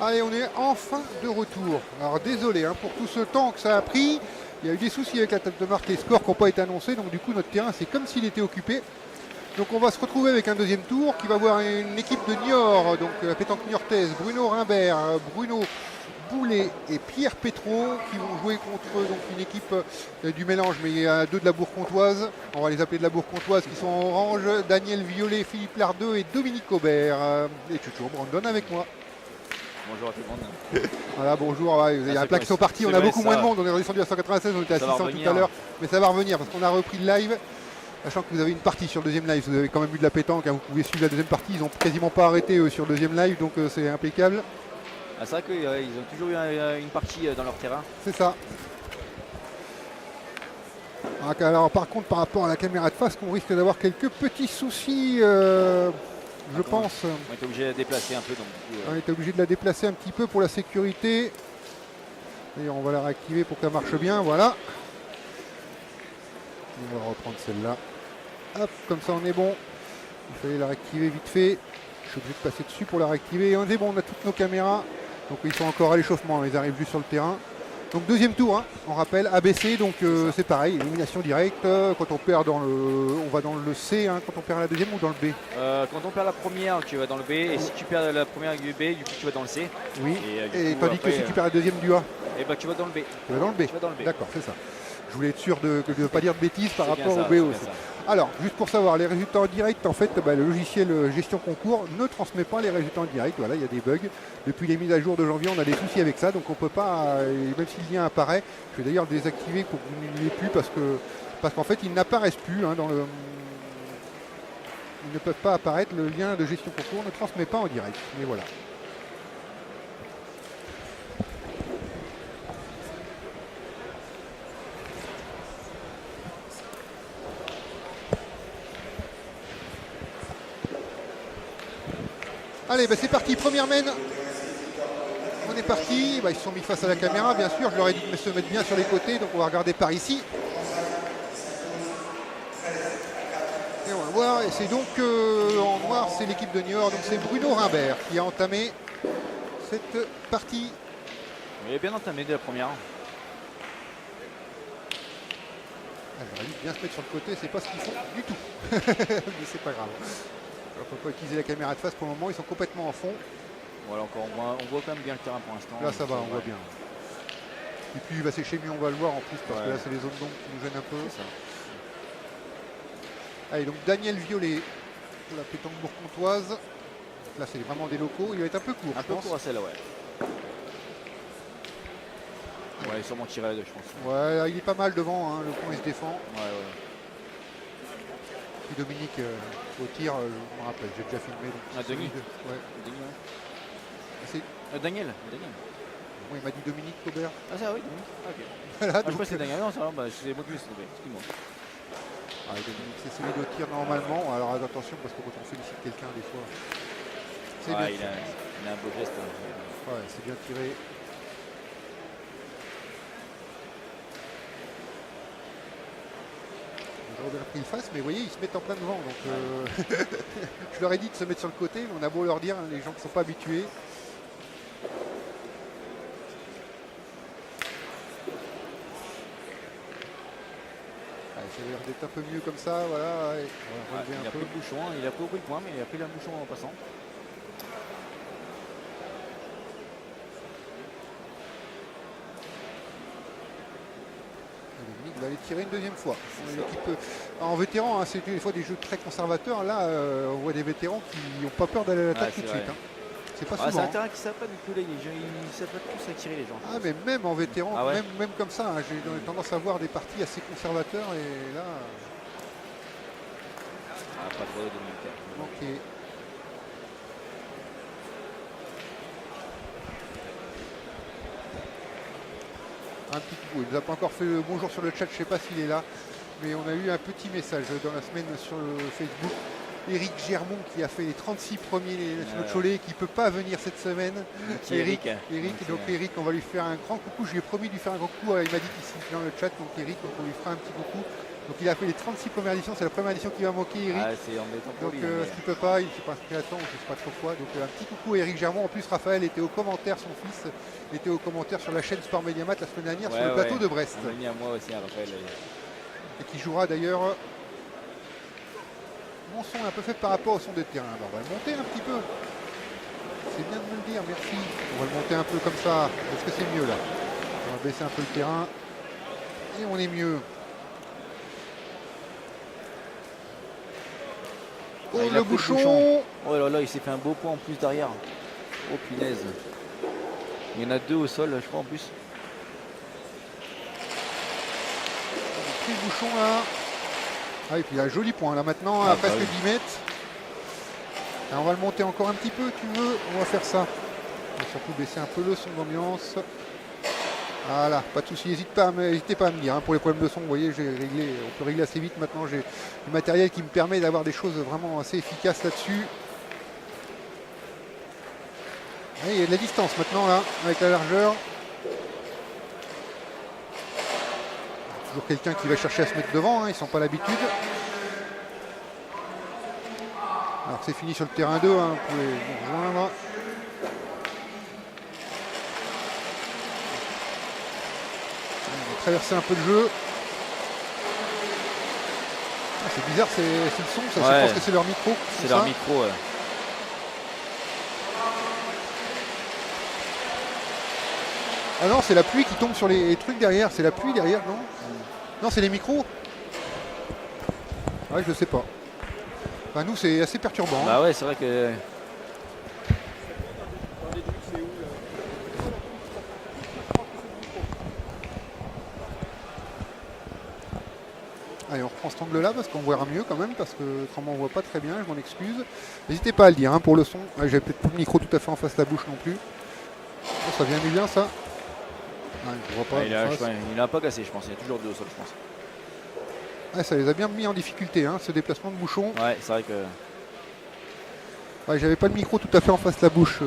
Allez, on est enfin de retour. Alors désolé pour tout ce temps que ça a pris. Il y a eu des soucis avec la table de marque, les scores qui n'ont pas été annoncés. Donc du coup, notre terrain, c'est comme s'il était occupé. Donc on va se retrouver avec un deuxième tour qui va voir une équipe de Niort, donc la pétanque niortaise, Bruno Rimbert, Bruno Boulet et Pierre Pétro qui vont jouer contre donc, une équipe du mélange, mais il y a deux de la Bourg-Comtoise, on va les appeler de la Bourg-Comtoise qui sont en orange, Daniel Violet, Philippe Lardeux et Dominique Aubert. Et toujours Brandon avec moi. Bonjour à tout le monde. Voilà, bonjour, il y a un plaque qui sont partis, on a beaucoup moins de monde, on est redescendu à 196, on était à 600 tout à l'heure, mais ça va revenir parce qu'on a repris le live. Sachant que vous avez une partie sur le deuxième live, vous avez quand même eu de la pétanque, vous pouvez suivre la deuxième partie, ils n'ont quasiment pas arrêté sur le deuxième live, donc c'est impeccable. Ah, c'est vrai qu'ils ont toujours eu une partie dans leur terrain. C'est ça. Alors par contre, par rapport à la caméra de face, on risque d'avoir quelques petits soucis, je pense. On était obligé de la déplacer un peu. Donc, on était obligé de la déplacer un petit peu pour la sécurité. D'ailleurs, on va la réactiver pour qu'elle marche bien, voilà. On va reprendre celle-là. Hop, comme ça on est bon. Il fallait la réactiver vite fait. Je suis obligé de passer dessus pour la réactiver. Et on est bon, on a toutes nos caméras. Donc ils sont encore à l'échauffement, ils arrivent juste sur le terrain. Donc deuxième tour, on rappelle, ABC, donc c'est pareil, élimination directe. Quand on perd dans le. On va dans le C, quand on perd la deuxième ou dans le B. Quand on perd la première, tu vas dans le B. Et si tu perds la première du B, du coup tu vas dans le C. Oui. Et tandis que si tu perds la deuxième du A. Et bah tu vas dans le B. Tu vas dans le B. D'accord, c'est ça. Je voulais être sûr de ne pas dire de bêtises par rapport au B aussi. Ça. Alors, juste pour savoir, les résultats en direct, en fait, le logiciel gestion concours ne transmet pas les résultats en direct. Voilà, il y a des bugs. Depuis les mises à jour de janvier, on a des soucis avec ça, donc on ne peut pas, même si le lien apparaît, je vais d'ailleurs le désactiver pour que vous ne l'ayez plus parce qu'en fait, ils n'apparaissent plus dans le. Ils ne peuvent pas apparaître. Le lien de gestion concours ne transmet pas en direct. Mais voilà. Allez, c'est parti, première main. On est parti, ils se sont mis face à la caméra, bien sûr. Je leur ai dit de se mettre bien sur les côtés, donc on va regarder par ici. Et on va voir, et c'est donc en noir, c'est l'équipe de Niort, donc c'est Bruno Rimbert qui a entamé cette partie. Il a bien entamé dès la première. J'aurais dit de bien se mettre sur le côté, c'est pas ce qu'ils font du tout. Mais c'est pas grave. Il ne faut pas utiliser la caméra de face pour le moment, ils sont complètement en fond. Voilà, encore on voit quand même bien le terrain pour l'instant. Là ça va, on voit bien. Et puis il va sécher mieux, on va le voir en plus, parce que là c'est les zones d'ombre qui nous gênent un peu. Allez, donc Daniel Violet, la pétanque bourg-comtoise. Là c'est vraiment des locaux, il va être un peu court. Un peu court à celle-là, ouais. Ouais, il est sûrement tiré à 2, je pense. Ouais, il est pas mal devant, le point il se défend. Ouais. Puis Dominique au tir, je me rappelle, j'ai déjà filmé. Denis. Ouais. Denis, ouais. Daniel. Bon, il m'a dit Dominique Aubert. Ah ça oui, Dominique. Ok. Voilà, je crois que c'est Daniel, non, ça va, c'est moi qui me suis trompé, excuse-moi. Dominique, c'est celui de tir normalement. Alors attention, parce que quand on félicite quelqu'un, des fois. Il a un beau geste. Ouais, c'est bien tiré. J'aurais repris le face, mais vous voyez, ils se mettent en plein devant. Donc, je leur ai dit de se mettre sur le côté, mais on a beau leur dire, les gens qui ne sont pas habitués. Ça a l'air d'être un peu mieux comme ça, voilà. Il a pris le bouchon, il a pas pris le point, mais il a pris le bouchon en passant. Il va aller tirer une deuxième fois. En vétéran, c'est des fois des jeux très conservateurs. Là, on voit des vétérans qui n'ont pas peur d'aller à l'attaque tout de suite. C'est pas souvent. C'est un terrain qui ne savent pas du tout, là, ils savent pas tous à tirer les gens. Ah, mais même en vétéran, même comme ça, j'ai tendance à voir des parties assez conservateurs et là. Pas trop de militaires. Ok. Un petit coup, il nous a pas encore fait le bonjour sur le chat, je ne sais pas s'il est là, mais on a eu un petit message dans la semaine sur le Facebook. Eric Germont qui a fait les 36 premiers nationaux de Cholet, qui ne peut pas venir cette semaine. Eric, on va lui faire un grand coucou. Je lui ai promis de lui faire un grand coucou. Il m'a dit qu'il s'est dans le chat, donc Eric, on lui fera un petit coucou. Donc il a fait les 36 premières éditions, c'est la première édition qui va manquer Eric. Ah, c'est embêtant pour Donc lui. ce qu'il peut pas, il ne s'est pas inscrit à temps, je ne sais pas trop quoi. Donc un petit coucou à Eric Germont. En plus Raphaël était aux commentaires, son fils était aux commentaires sur la chaîne Sport Mediamat la semaine dernière sur le plateau de Brest. Un ami à moi aussi, Raphaël. Et qui jouera d'ailleurs. Mon son est un peu fait par rapport au son des terrains. Alors, on va le monter un petit peu. C'est bien de me le dire, merci. On va le monter un peu comme ça. Est-ce que c'est mieux là? On va baisser un peu le terrain. Et on est mieux. Oh, il a le pris bouchon. Oh là là, il s'est fait un beau point en plus derrière. Oh punaise. Il y en a 2 au sol, je crois, en plus. On a pris le bouchon là. Ah, et puis il a un joli point là maintenant, à presque 10 mètres. Et on va le monter encore un petit peu, tu veux? On va faire ça. On va surtout baisser un peu le son d'ambiance. Voilà, pas de souci, n'hésitez pas à me dire. Hein, pour les problèmes de son, vous voyez, on peut régler assez vite maintenant. J'ai du matériel qui me permet d'avoir des choses vraiment assez efficaces là-dessus. Il y a de la distance maintenant là, avec la largeur. Toujours quelqu'un qui va chercher à se mettre devant, hein, ils ne sont pas l'habitude. Alors c'est fini sur le terrain 2, hein, vous pouvez nous rejoindre. On va traverser un peu le jeu. Ah, c'est bizarre, c'est le son, ça, Ouais. je pense que c'est leur micro. C'est leur micro. Ah non, c'est la pluie qui tombe sur les trucs derrière, c'est la pluie derrière, non? Non, c'est les micros. Ouais, je sais pas. Enfin, nous, c'est assez perturbant. Bah ouais, c'est vrai que... Allez, on reprend cet angle-là parce qu'on verra mieux quand même, parce que autrement on voit pas très bien, je m'en excuse. N'hésitez pas à le dire hein, pour le son. Ouais, j'avais peut-être pas le micro tout à fait en face de la bouche non plus. Oh, ça vient bien ça. Ouais, je vois pas. il a pas cassé, je pense. Il y a toujours 2 au sol, je pense. Ouais, ça les a bien mis en difficulté, hein, ce déplacement de bouchon. Ouais, c'est vrai que... Ouais, j'avais pas le micro tout à fait en face de la bouche.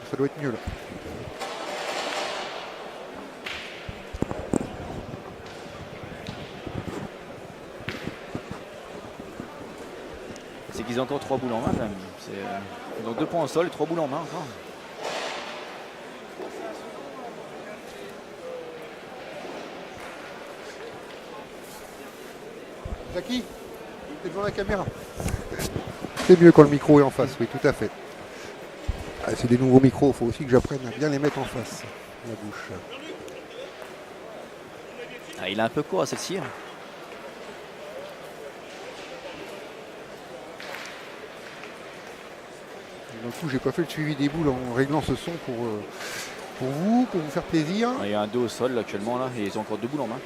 Ça doit être mieux là. C'est qu'ils ont encore 3 boules en main quand même. Ils ont 2 points au sol et 3 boules en main encore. Jackie, t'es devant la caméra. C'est mieux quand le micro est en face, oui, tout à fait. Ah, c'est des nouveaux micros, il faut aussi que j'apprenne à bien les mettre en face, la bouche. Ah, il est un peu court à celle-ci. Du coup, j'ai pas fait le suivi des boules en réglant ce son pour vous faire plaisir. Il y a un 2 au sol là, actuellement là, et ils ont encore 2 boules en main.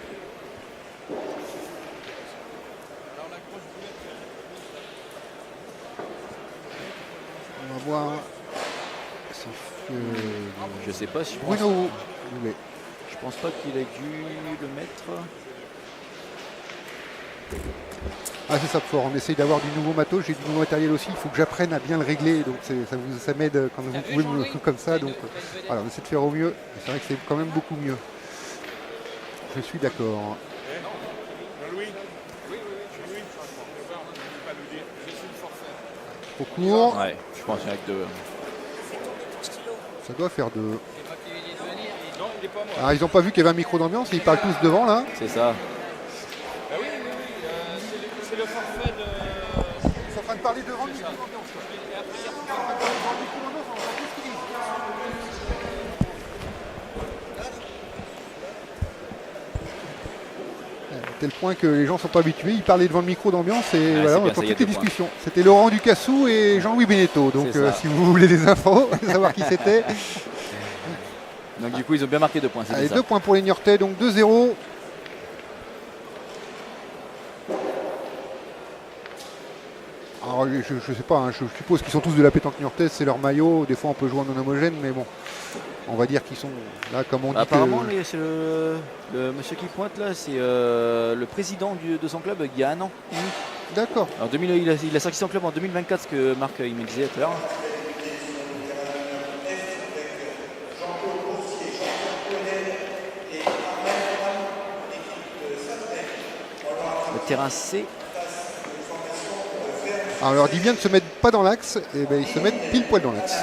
On va voir. Je sais pas si je pense. Bruno. Je pense pas qu'il ait dû le mettre. Ah, c'est ça fort, on essaye d'avoir du nouveau matos, j'ai du nouveau matériel aussi, il faut que j'apprenne à bien le régler, donc ça m'aide quand vous pouvez me comme ça, donc voilà, on essaie de faire au mieux, c'est vrai que c'est quand même beaucoup mieux. Je suis d'accord. Au court. Ouais, je pense qu'il y en a que 2. Ça doit faire 2. Ah, ils n'ont pas vu qu'il y avait un micro d'ambiance, ils parlent tous devant là. C'est ça. C'est le forfait de... Ils sont en train de parler devant le micro d'ambiance. À tel point que les gens ne sont pas habitués, ils parlaient devant le micro d'ambiance et voilà, on entend toutes les discussions. C'était Laurent Ducassou et Jean-Louis Beneteau, donc si vous voulez des infos, savoir qui c'était. Donc du coup ils ont bien marqué 2 points. Allez, 2 points pour les Niortais, donc 2-0. Alors je sais pas, hein, je suppose qu'ils sont tous de la pétanque niortaise, c'est leur maillot, des fois on peut jouer en non homogène, mais bon, on va dire qu'ils sont là comme on dit. Apparemment c'est le monsieur qui pointe là, c'est le président de son club il y a 1 an. D'accord. Alors il a sorti son club en 2024, ce que Marc il me disait tout à l'heure. terrain C. Alors, on leur dit bien de se mettre pas dans l'axe, et ben ils se mettent pile poil dans l'axe.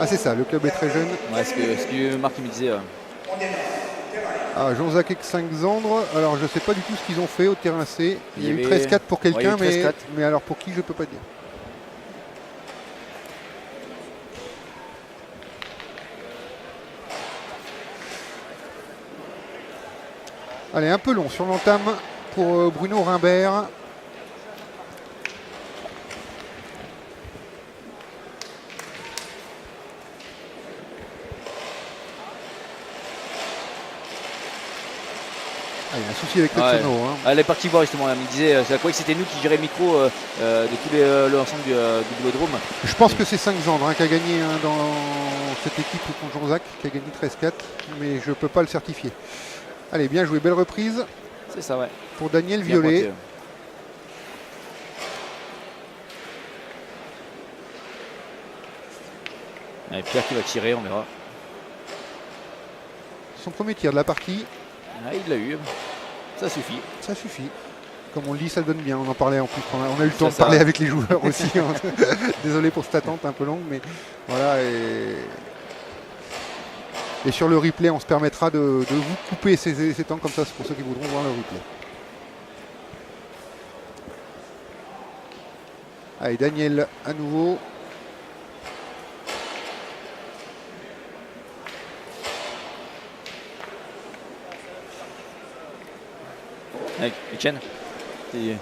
Ah, c'est ça, le club est très jeune. Ouais, ce que Marc il me disait. Ah, Jean-Jacques Exingzandre, alors je sais pas du tout ce qu'ils ont fait au terrain C. Il y a eu avait- 13-4 pour quelqu'un, ouais, il y a eu 13-4. mais alors pour qui je peux pas dire. Allez, un peu long sur l'entame pour Bruno Rimbert. Ah, il y a un souci avec le Ouais. sono. Hein. Elle est partie voir justement. Elle me disait, c'est à quoi que c'était nous qui gérait le micro de tout l'ensemble du Vélodrome. Je pense que c'est Exingzandre hein, qui a gagné hein, dans cette équipe contre Jean-Jacques, qui a gagné 13-4, mais je ne peux pas le certifier. Allez, bien joué, belle reprise C'est ça, ouais. pour Daniel Bien Violet. pointé. Et Pierre qui va tirer, on verra. Son premier tir de la partie, Ah, il l'a eu. Ça suffit. ça suffit. Comme on le dit, ça donne bien. On en parlait en plus. On a eu le temps de ça. parler avec les joueurs aussi. Hein. Désolé pour cette attente un peu longue, mais voilà. Et sur le replay, on se permettra de vous couper ces temps comme ça, c'est pour ceux qui voudront voir le replay. Allez, Daniel à nouveau. Avec Etienne. Et-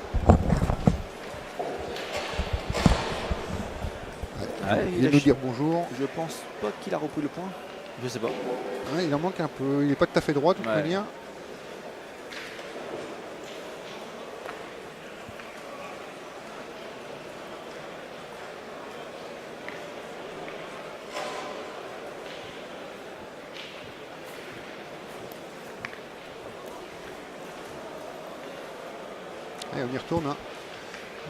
Ouais, Il vient nous dire bonjour. Je pense pas qu'il a repris le point. Je sais pas. Ouais, il en manque un peu. Il n'est pas tout à fait droit de toute Ouais. manière. Allez, on y retourne. Hein.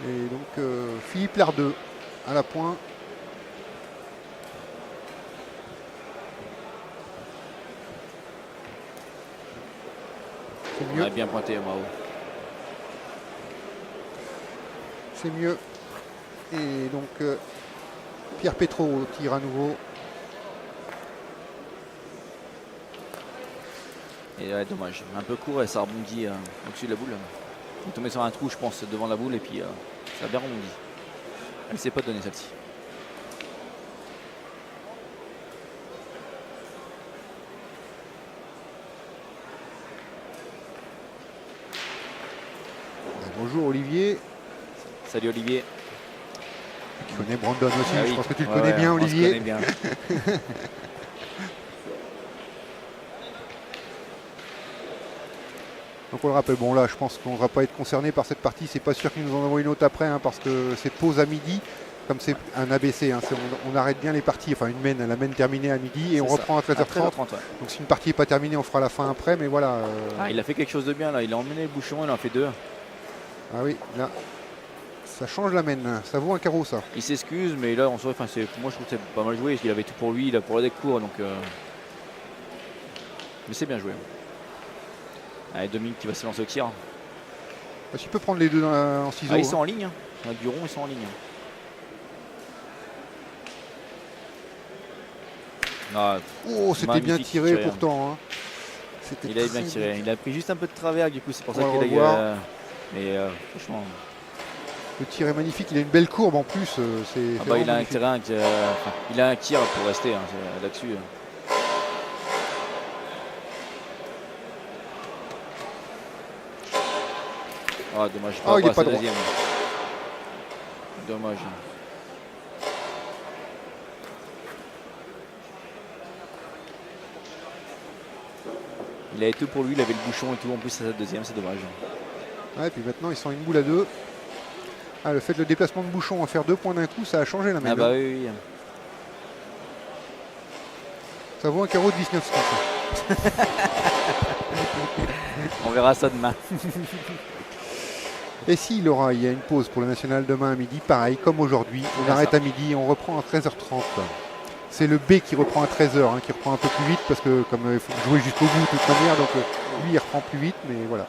Et donc Philippe Lardeux à la pointe. C'est On mieux. a bien pointé, Mao. C'est mieux. Et donc Pierre Pétro tire à nouveau. Et ouais, dommage. Un peu court et ça rebondit au-dessus de la boule. Il est tombé sur un trou, je pense, devant la boule et puis ça a bien rebondi. Elle ne s'est pas donnée celle-ci. Bonjour Olivier, Salut Olivier. qui connaît Brandon aussi. Ah Je oui. pense que tu le Ouais, connais ouais, bien on se Olivier. connaît bien. Donc on le rappelle, bon là je pense qu'on ne va pas être concerné par cette partie, c'est pas sûr qu'ils nous en envoient une autre après hein, parce que c'est pause à midi, comme c'est un ABC, hein, on arrête bien les parties, enfin la main terminée à midi et on C'est reprend à 13h30. 13h30, ouais. Donc si une partie n'est pas terminée, on fera la fin après, mais voilà. Ah, il a fait quelque chose de bien là, il a emmené le bouchon, il en a fait deux. Ah oui, là, ça change la main, ça vaut un carreau ça. Il s'excuse, mais là, en soirée, moi je trouve que c'est pas mal joué, parce qu'il avait tout pour lui, il a pour le deck court, donc. Mais c'est bien joué. Allez, Dominique qui va se lancer au tir. Tu peux prendre les deux en ciseaux. Ah, ils sont hein. en ligne. Hein. Avec du rond, ils sont en ligne. Ah, Oh, c'était bien magnifique tiré tiré, hein. pourtant. Hein. C'était il avait bien très tiré. Il a pris juste un peu de travers, du coup, c'est pour ça On va qu'il le revoir. a. Mais franchement, Le tir est magnifique, il a une belle courbe en plus. ah bah, il a un terrain, il a un tir pour rester hein, là-dessus. Ah, dommage. Ah, il est pas ce droit. deuxième. Dommage. Il avait tout pour lui, il avait le bouchon et tout. En plus, c'est sa deuxième, c'est dommage. Ouais, et puis maintenant ils sont une boule à deux. Ah, le fait de le déplacement de bouchon à faire 2 points d'un coup, ça a changé la main. Ah bah oui, oui. Ça vaut un carreau de 19 cents. On verra ça demain. Et s'il aura, il y a une pause pour le national demain à midi, pareil comme aujourd'hui. On bien arrête ça. à midi et on reprend à 13h30. C'est le B qui reprend à 13h, hein, qui reprend un peu plus vite parce que comme il faut jouer jusqu'au bout de toute manière, donc lui il reprend plus vite, mais voilà.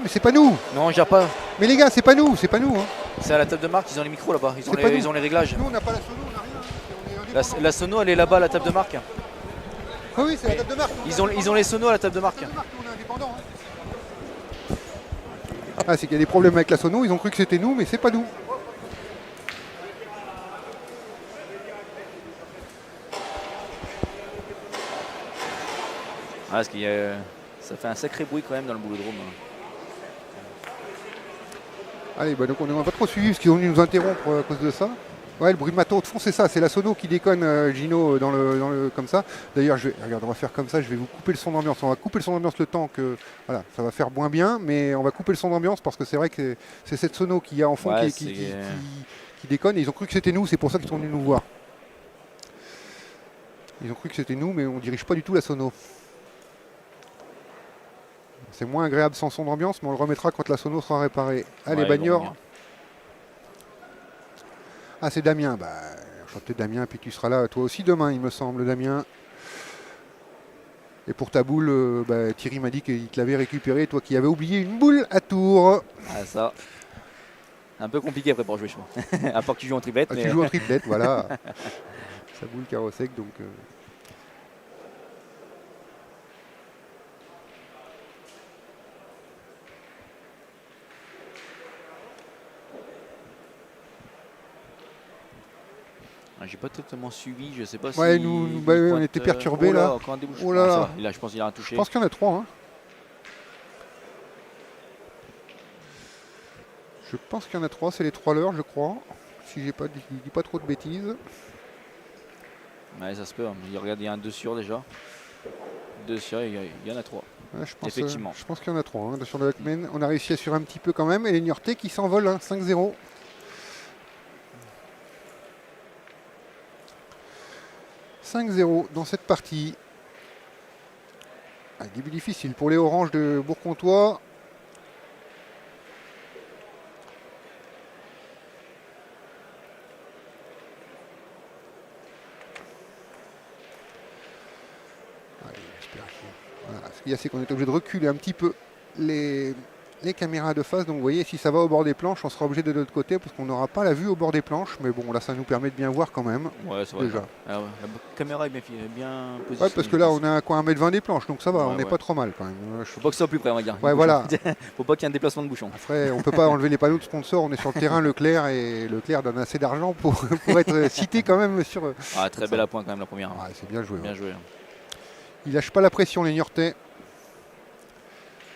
mais c'est pas nous. Non, on gère pas. Mais les gars, c'est pas nous, c'est pas nous. Hein. C'est à la table de marque, ils ont les micros là-bas. C'est pas nous. Ils ont les réglages. Nous, on n'a pas la sono, on n'a rien. On est indépendants. La sono, elle est là-bas à la table de marque. Ah oui, c'est la table de marque. Ils ont les sonos à la table de marque. La table de marque, nous, on est indépendants. Hein. Ah, c'est qu'il y a des problèmes avec la sono. Ils ont cru que c'était nous, mais c'est pas nous. Ah, parce qu'il y a... Ça fait un sacré bruit quand même dans le boulodrome. Allez, bah donc on n'a pas trop suivi parce qu'ils ont dû nous interrompre à cause de ça. Ouais, le bruit de matos de fond, c'est ça, c'est la sono qui déconne, Gino, dans le comme ça. D'ailleurs, regarde, on va faire comme ça, je vais vous couper le son d'ambiance. On va couper le son d'ambiance le temps que, voilà, ça va faire moins bien, mais on va couper le son d'ambiance parce que c'est vrai que c'est cette sono qu'il y a en fond Ouais, qui déconne. Et ils ont cru que c'était nous, c'est pour ça qu'ils sont venus nous voir. Ils ont cru que c'était nous, mais on dirige pas du tout la sono. C'est moins agréable sans son d'ambiance, mais on le remettra quand la sono sera réparée. Allez, Ouais, Bagnor. Ah, c'est Damien. Bah, enchanté Damien, puis tu seras là toi aussi demain, il me semble, Damien. Et pour ta boule, bah, Thierry m'a dit qu'il te l'avait récupéré, toi qui avais oublié une boule à tour. Ah, ça. Un peu compliqué après pour jouer, je pense. À part que tu joues en triplette. Ah, mais... Tu joues en triplette, voilà. Sa boule carreau sec, donc. J'ai pas totalement suivi, je sais pas Ouais, si... nous bah, on était perturbés là. Encore un débouche. Oh là Ah, ça là. va. Là, je pense qu'il a un touché. Je pense qu'il y en a 3. Hein. Je pense qu'il y en a 3, c'est les 3 leurres, je crois. Si je dis pas trop de bêtises. Ouais, ça se peut. Hein. Regarde, il y a un 2 sur déjà. 2 sur, il y en a 3. Ouais, je pense, Effectivement. Je pense qu'il y en a 3. Hein. Sur le Hackman, on a réussi à assurer un petit peu quand même. Et les Niortais qui s'envolent, hein, 5-0. 5-0 dans cette partie. Un début difficile pour les Oranges de Bourg-Comtois. Allez, j'espère que... Voilà. Ce qu'il y a, c'est qu'on est obligé de reculer un petit peu les caméras de face. Donc vous voyez, si ça va au bord des planches, on sera obligé de l'autre côté parce qu'on n'aura pas la vue au bord des planches. Mais bon, là, ça nous permet de bien voir quand même. Ouais, c'est vrai. Déjà. Ah ouais, la caméra est bien positionnée. Ouais, parce que là, on a quoi, 1m20 des planches, donc ça va, on n'est ouais. pas trop mal quand même. Faut pas que ce soit plus près, on va dire. Ouais, voilà. Faut pas qu'il y ait un déplacement de bouchon. Après, on peut pas enlever les panneaux de sponsor, on est sur le terrain Leclerc et Leclerc donne assez d'argent pour être cité quand même sur... Ah, très belle à point quand même la première. Ouais, c'est bien joué. Bien Ouais. joué. Il lâche pas la pression, les Niortais.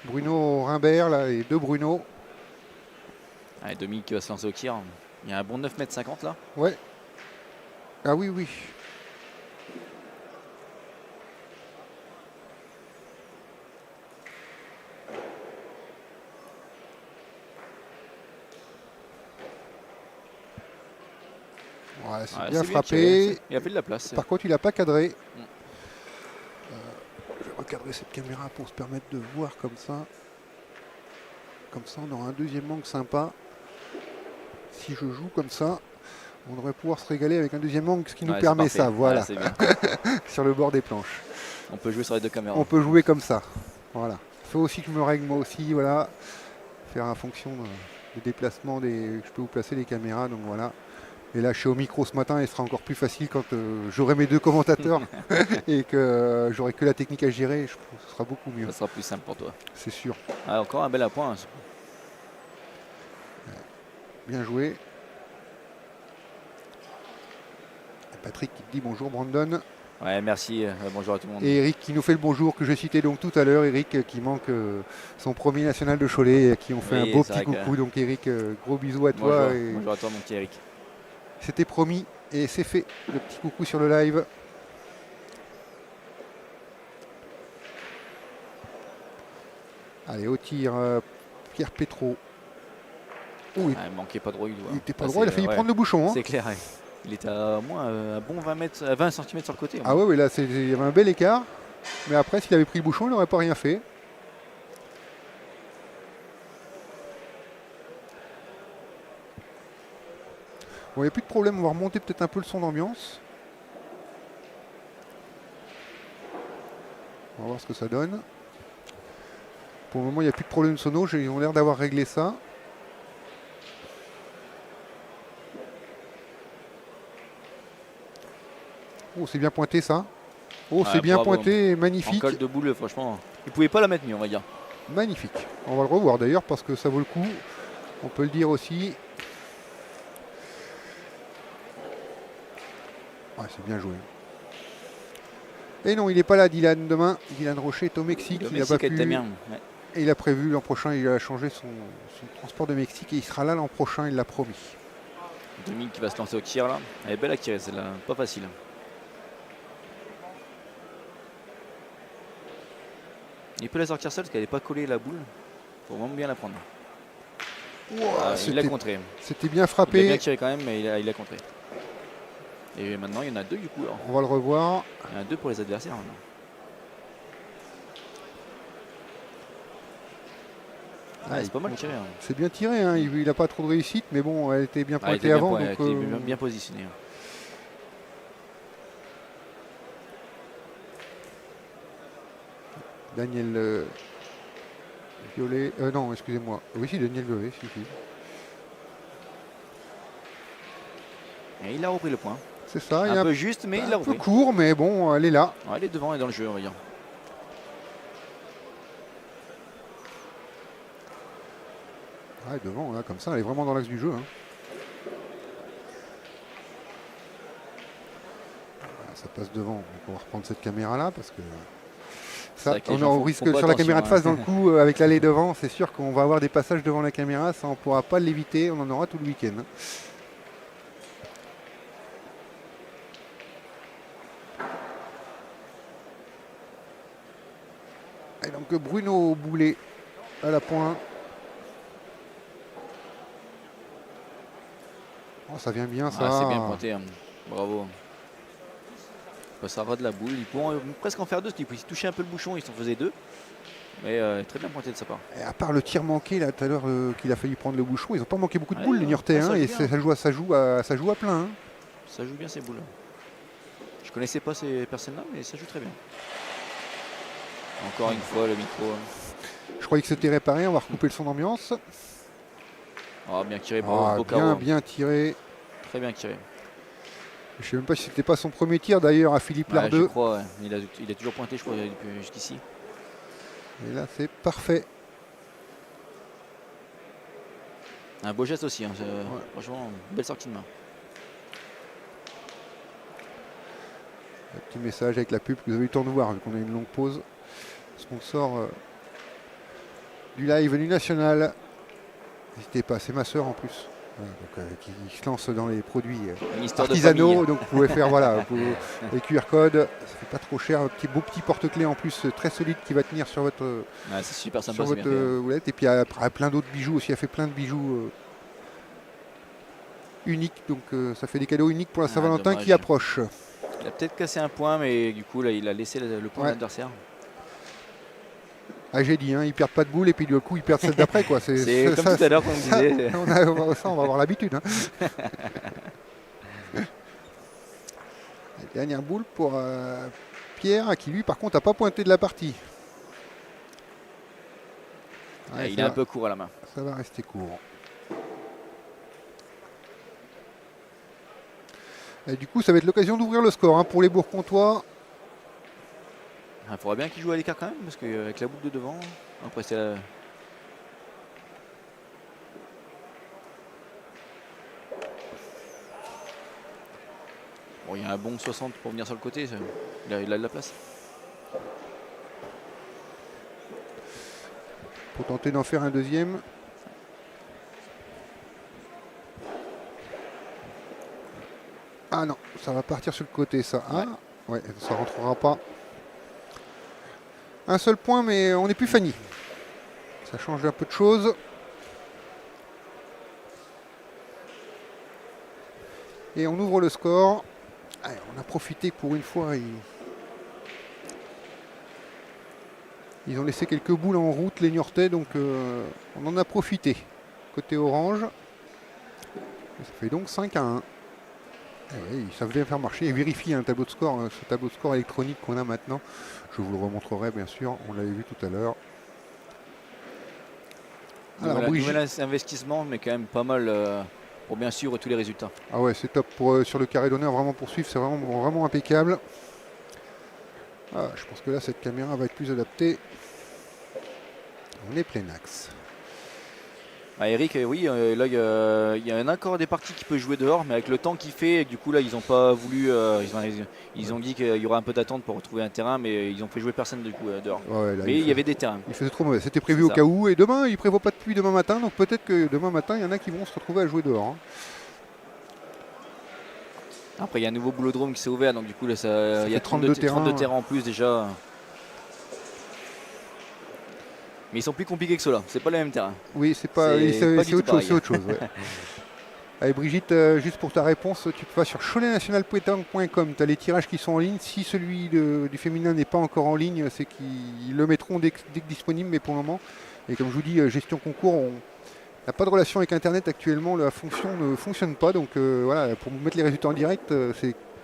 Bruno Rimbert, là, et 2 Bruno. Allez, Demi qui va se lancer au tir. Il y a un bon 9,50 m là. Ouais. Ah oui, oui. Ouais, c'est Ouais, bien c'est frappé. Il a fait de la place. Par contre, il n'a pas cadré. Je vais recadrer cette caméra pour se permettre de voir comme ça. Comme ça, on aura un deuxième angle sympa. Si je joue comme ça, on devrait pouvoir se régaler avec un deuxième angle, ce qui nous Ouais, permet c'est ça, parfait. voilà, Ouais, c'est bien. sur le bord des planches. On peut jouer sur les deux caméras. On peut jouer comme ça, voilà. Il faut aussi que je me règle moi aussi, voilà. Faire en fonction des déplacements, je peux vous placer les caméras, donc voilà. Et là, je suis au micro ce matin, et ce sera encore plus facile quand j'aurai mes 2 commentateurs et que j'aurai que la technique à gérer, ce sera beaucoup mieux. Ça sera plus simple pour toi. C'est sûr. Ah, encore un bel à point. Bien joué. Patrick qui te dit bonjour Brandon. Ouais, merci. Bonjour à tout le monde. Et Eric qui nous fait le bonjour que je citais donc tout à l'heure. Eric qui manque son premier national de Cholet et à qui on fait Oui, un beau c'est petit vrai que- coucou. Donc Eric, gros bisous à toi. Bonjour. Et Bonjour à toi, mon petit Eric. c'était promis et c'est fait. Le petit coucou sur le live. Allez, au tir, Pierre Pétro. Oh, Ah, il manquait pas de droit. il était pas droit, il a failli prendre le bouchon. Hein. C'est clair. Ouais. Il était à moins un bon 20 cm sur le côté. Ah ouais, là, il y avait un bel écart. Mais après, s'il avait pris le bouchon, il n'aurait pas rien fait. Bon, il n'y a plus de problème, on va remonter peut-être un peu le son d'ambiance. On va voir ce que ça donne. pour le moment, il n'y a plus de problème sono. Ils ont l'air d'avoir réglé ça. Oh, c'est bien pointé ça. Oh, c'est bien bravo. pointé, En magnifique. colle de boule, franchement. Il pouvait pas la mettre mieux, on va dire. Magnifique. On va le revoir d'ailleurs parce que ça vaut le coup. On peut le dire aussi. Ouais, c'est bien joué. Et non, il n'est pas là, Dylan, demain. Dylan Rocher est au Mexique. Le Il a Mexique pas était pu. bien. Ouais. Et il a prévu l'an prochain, il a changé son transport de Mexique et il sera là l'an prochain, il l'a promis. Dominique qui va se lancer au tir là. Elle est belle à tirer celle-là, pas facile. Il peut la sortir seule parce qu'elle n'est pas collée la boule. Faut vraiment bien la prendre. Wow, Il l'a contré. C'était bien Il a frappé. bien tiré quand même, mais il a contré. Et maintenant il y en a deux du coup. Alors. On va le revoir. Il y en a deux pour les adversaires maintenant. C'est pas mal tiré. Hein. C'est bien tiré, hein. Il n'a pas trop de réussite, mais bon, elle était bien pointée avant. Elle donc, était bien positionnée. Hein. Daniel Violet. Non, excusez-moi. Oui, si, Daniel Violet, si. Et il a repris le point. C'est ça. Un peu juste, mais il l'a repris. Un peu court, mais bon, elle est là. Ouais, elle est devant et dans le jeu, on va dire. Ouais, devant, là, comme ça, elle est vraiment dans l'axe du jeu. Hein. Ça passe devant. Donc on va reprendre cette caméra-là parce que ça, on risque sur la caméra de face dans le coup avec l'allée devant. C'est sûr qu'on va avoir des passages devant la caméra. Ça, on ne pourra pas l'éviter. On en aura tout le week-end. Et donc Bruno Boulet à la pointe. Oh, ça vient bien ça. C'est bien pointé, hein. Bravo. Ça va de la boule. Ils pourront presque en faire deux. S'ils touchaient un peu le bouchon, ils s'en faisaient deux. Mais très bien pointé de sa part. Et à part le tir manqué là tout à l'heure qu'il a failli prendre le bouchon, ils n'ont pas manqué beaucoup de boules les Niortais. Hein, et ça joue à plein. Hein. Ça joue bien ces boules. Je connaissais pas ces personnes-là, mais ça joue très bien. Encore une fois le micro. Je croyais que c'était réparé. On va recouper le son d'ambiance. Oh, bien tiré par bien tiré. Très bien tiré. Je ne sais même pas si c'était pas son premier tir d'ailleurs à Philippe Lardeux. Je crois, ouais. Il a toujours pointé, je crois, depuis jusqu'ici. Et là, c'est parfait. Un beau geste aussi. Hein. Franchement, belle sortie de main. Un petit message avec la pub que vous avez eu le temps de voir, vu qu'on a une longue pause. Sponsor du live du National. N'hésitez pas, c'est ma soeur en plus. Voilà, donc, qui se lance dans les produits artisanaux, donc vous pouvez faire les QR codes, ça fait pas trop cher, un beau petit porte-clés en plus très solide qui va tenir sur votre c'est super sympa, sur votre houlette. Et puis après plein d'autres bijoux aussi, elle fait plein de bijoux uniques, donc ça fait des cadeaux uniques pour la Saint-Valentin qui approche. Il a peut-être cassé un point, mais du coup là il a laissé le point de l'adversaire. Ah, j'ai dit, hein, ils perdent pas de boule et puis du coup ils perdent celle d'après quoi. C'est comme tout à l'heure qu'on disait. On va avoir l'habitude. Hein. Dernière boule pour Pierre qui lui par contre n'a pas pointé de la partie. Ouais, il est un peu court à la main. Ça va rester court. Et du coup ça va être l'occasion d'ouvrir le score hein, pour les Bourg-Comtois. Il faudra bien qu'il joue à l'écart quand même, parce qu'avec la boule de devant, après c'est la... Bon, il y a un bon 60 pour venir sur le côté, il a de la place. Pour tenter d'en faire un deuxième. Ah non, ça va partir sur le côté ça. Ah, ouais, ça rentrera pas. Un seul point, mais on n'est plus Fanny. Ça change un peu de choses. Et on ouvre le score. Allez, on a profité pour une fois. Ils ont laissé quelques boules en route, les Niortais, donc on en a profité. Côté orange. Et ça fait donc 5-1. Oui, ils savent bien faire marcher et vérifier un tableau de score, ce tableau de score électronique qu'on a maintenant. Je vous le remontrerai bien sûr, on l'avait vu tout à l'heure. Alors, Brigitte. Nouvel investissement, mais quand même pas mal pour bien suivre tous les résultats. Ah ouais, c'est top sur le carré d'honneur, vraiment poursuivre, c'est vraiment impeccable. Ah, je pense que là, cette caméra va être plus adaptée. On est plein axe. Ah, Eric, oui, là il y a encore des parties qui peut jouer dehors, mais avec le temps qu'il fait, du coup là ils n'ont pas voulu, ils ont dit qu'il y aura un peu d'attente pour retrouver un terrain, mais ils ont fait jouer personne du coup dehors. Ouais, là, mais il y avait des terrains. Il faisait trop mauvais, c'était prévu au cas où, et demain il ne prévoit pas de pluie demain matin, donc peut-être que demain matin il y en a qui vont se retrouver à jouer dehors. Hein. Après il y a un nouveau boulodrome qui s'est ouvert, donc du coup là, il y a 32 terrains en plus déjà. Mais ils sont plus compliqués que ceux-là, c'est pas le même terrain. Oui, c'est autre chose. Ouais. Allez Brigitte, juste pour ta réponse, tu vas sur choletnational.com, tu as les tirages qui sont en ligne. Si celui du féminin n'est pas encore en ligne, c'est qu'ils le mettront dès que disponible, mais pour le moment. Et comme je vous dis, gestion concours, on n'a pas de relation avec Internet actuellement, la fonction ne fonctionne pas. Donc voilà, pour vous mettre les résultats en direct,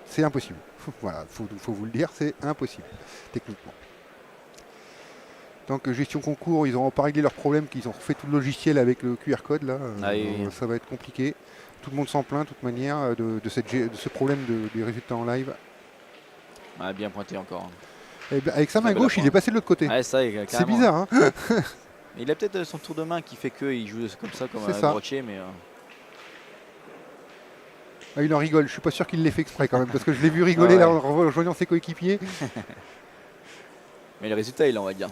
c'est impossible. Voilà, faut vous le dire, c'est impossible, techniquement. Tant que gestion concours, ils n'auront pas réglé leurs problèmes, qu'ils ont refait tout le logiciel avec le QR code, là, ça va être compliqué. Tout le monde s'en plaint, de toute manière, de ce problème des résultats en live. Ah, bien pointé encore. Et avec sa main gauche, il est passé de l'autre côté. Ouais, c'est bizarre. Hein. Il a peut-être son tour de main qui fait qu'il joue comme ça, comme un droitier, mais... Ah, il en rigole, je suis pas sûr qu'il l'ait fait exprès quand même, parce que je l'ai vu rigoler là en rejoignant ses coéquipiers. Mais le résultat, il en va dire.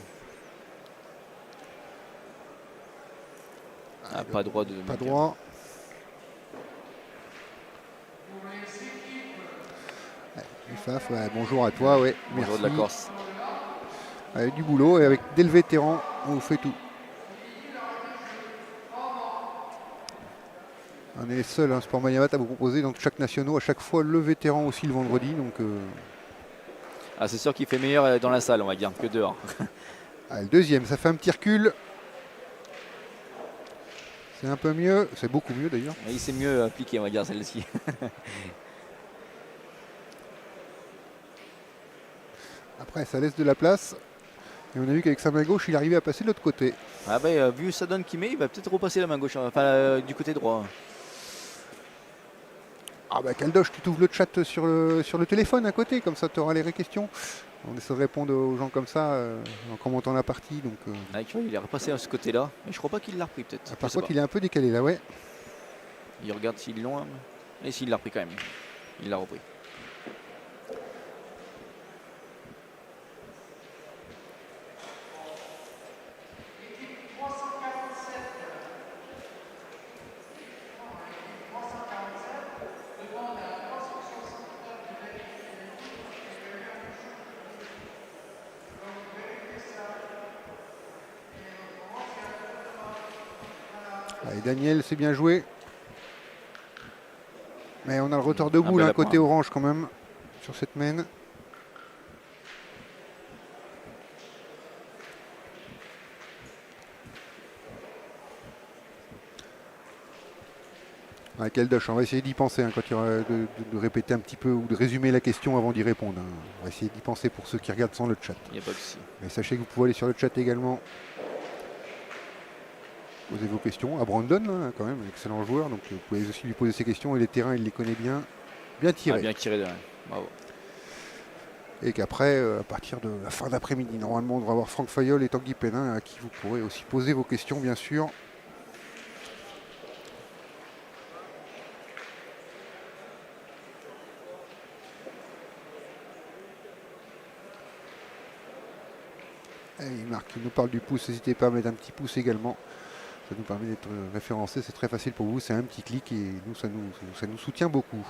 Ah, pas droit de... Pas droit. Faf, ouais, bonjour à toi, ouais. Bonjour de la Corse. Avec du boulot et avec dès le vétéran, on fait tout. On est les seuls, Sport Maniamat, à vous proposer dans chaque nationaux, à chaque fois le vétéran aussi le vendredi. Donc, Ah, c'est sûr qu'il fait meilleur dans la salle, on va dire, que dehors. Le deuxième, ça fait un petit recul. C'est un peu mieux, c'est beaucoup mieux d'ailleurs. Il s'est mieux appliqué, on va dire, celle-ci. Après, ça laisse de la place. Et on a vu qu'avec sa main gauche, il arrivait à passer de l'autre côté. Ah bah, vu sa donne qu'il met, il va peut-être repasser la main gauche, enfin du côté droit. Ah bah Caldoche, tu t'ouvres le chat sur le téléphone à côté, comme ça tu auras les questions. On essaie de répondre aux gens comme ça en commentant la partie. Donc, tu vois, il est repassé à ce côté-là, mais je crois pas qu'il l'a repris peut-être. Par contre, il est un peu décalé là, ouais. Il regarde s'il l'ont, et s'il l'a repris quand même. Il l'a repris. Allez, Daniel, c'est bien joué. Mais on a le retard de boule, côté orange quand même, sur cette main. Caldoche, on va essayer d'y penser quand il y aura de répéter un petit peu ou de résumer la question avant d'y répondre. On va essayer d'y penser pour ceux qui regardent sans le chat. Il n'y a pas de souci. Mais sachez que vous pouvez aller sur le chat également. Posez vos questions à Brandon, quand même, un excellent joueur. Donc vous pouvez aussi lui poser ses questions et les terrains, il les connaît bien. Bien tiré. Bien tiré derrière. Bravo. Et qu'après, à partir de la fin d'après-midi, normalement, on devra avoir Franck Fayol et Tanguy Pénin à qui vous pourrez aussi poser vos questions, bien sûr. Et Marc, il nous parle du pouce, n'hésitez pas à mettre un petit pouce également. Ça nous permet d'être référencé, c'est très facile pour vous, c'est un petit clic et nous, ça nous soutient beaucoup.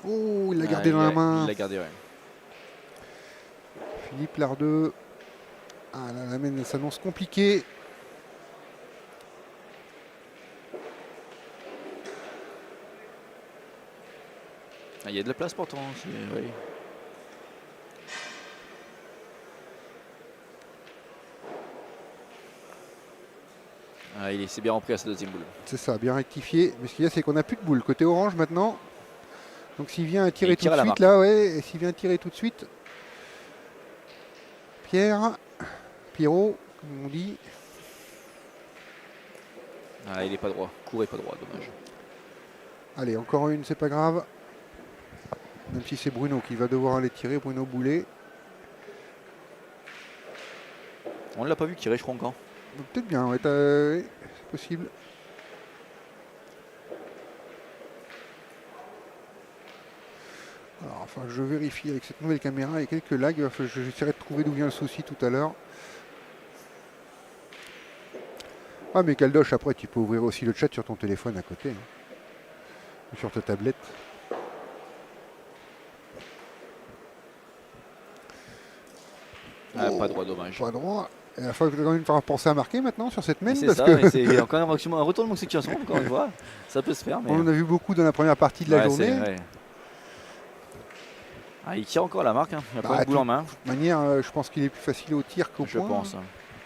Oh, il l'a gardé dans la main. Il l'a gardé, ouais. Philippe Lardeux. Ah là, la main s'annonce compliquée. Il y a de la place pourtant. Oui. Il s'est bien repris à sa deuxième boule. C'est ça, bien rectifié. Mais ce qu'il y a, c'est qu'on n'a plus de boule. Côté orange maintenant, Donc s'il vient Et tirer il tout tire de à la suite, marque. là, ouais, et s'il vient tirer tout de suite, Pierrot, comme on dit. Ah, il est pas droit. Court est pas droit, dommage. Allez, encore une, c'est pas grave. Même si c'est Bruno qui va devoir aller tirer, Bruno Boulet. On ne l'a pas vu tirer, je crois encore. Peut-être bien, ouais, oui, c'est possible. Alors, enfin, je vérifie avec cette nouvelle caméra, il y a quelques lags. Enfin, j'essaierai de trouver d'où vient le souci tout à l'heure. Ah, mais Caldoche, après, tu peux ouvrir aussi le chat sur ton téléphone à côté. Ou sur ta tablette. Ah, pas droit, dommage. Pas droit. Il va falloir quand même faire penser à marquer maintenant sur cette main. C'est Parce ça, que mais c'est encore un retournement de situation, encore une fois. Ça peut se faire, mais. on en a vu beaucoup dans la première partie de la Ouais, journée. ouais. Ah, il tire encore la marque, hein. Il n'a Bah, pas une boule en main, De toute manière, je pense qu'il est plus facile au tir qu'au je point. pense.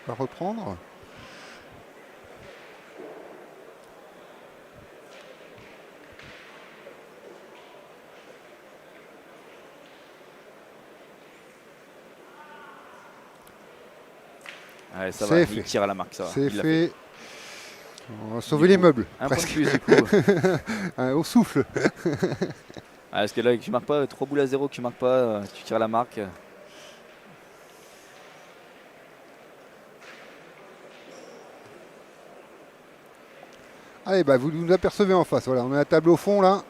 À reprendre. Ouais, ça C'est va, fait. il tire à la marque, ça va. C'est Il l'a fait. On va sauver Du les coup, meubles. Un point de presque. plus, du coup. Au souffle. Ah, parce que là, tu marques pas 3 boules à 0, que tu marques pas, tu tires à la marque. Allez, bah, vous nous apercevez en face. Voilà, on a la table au fond là.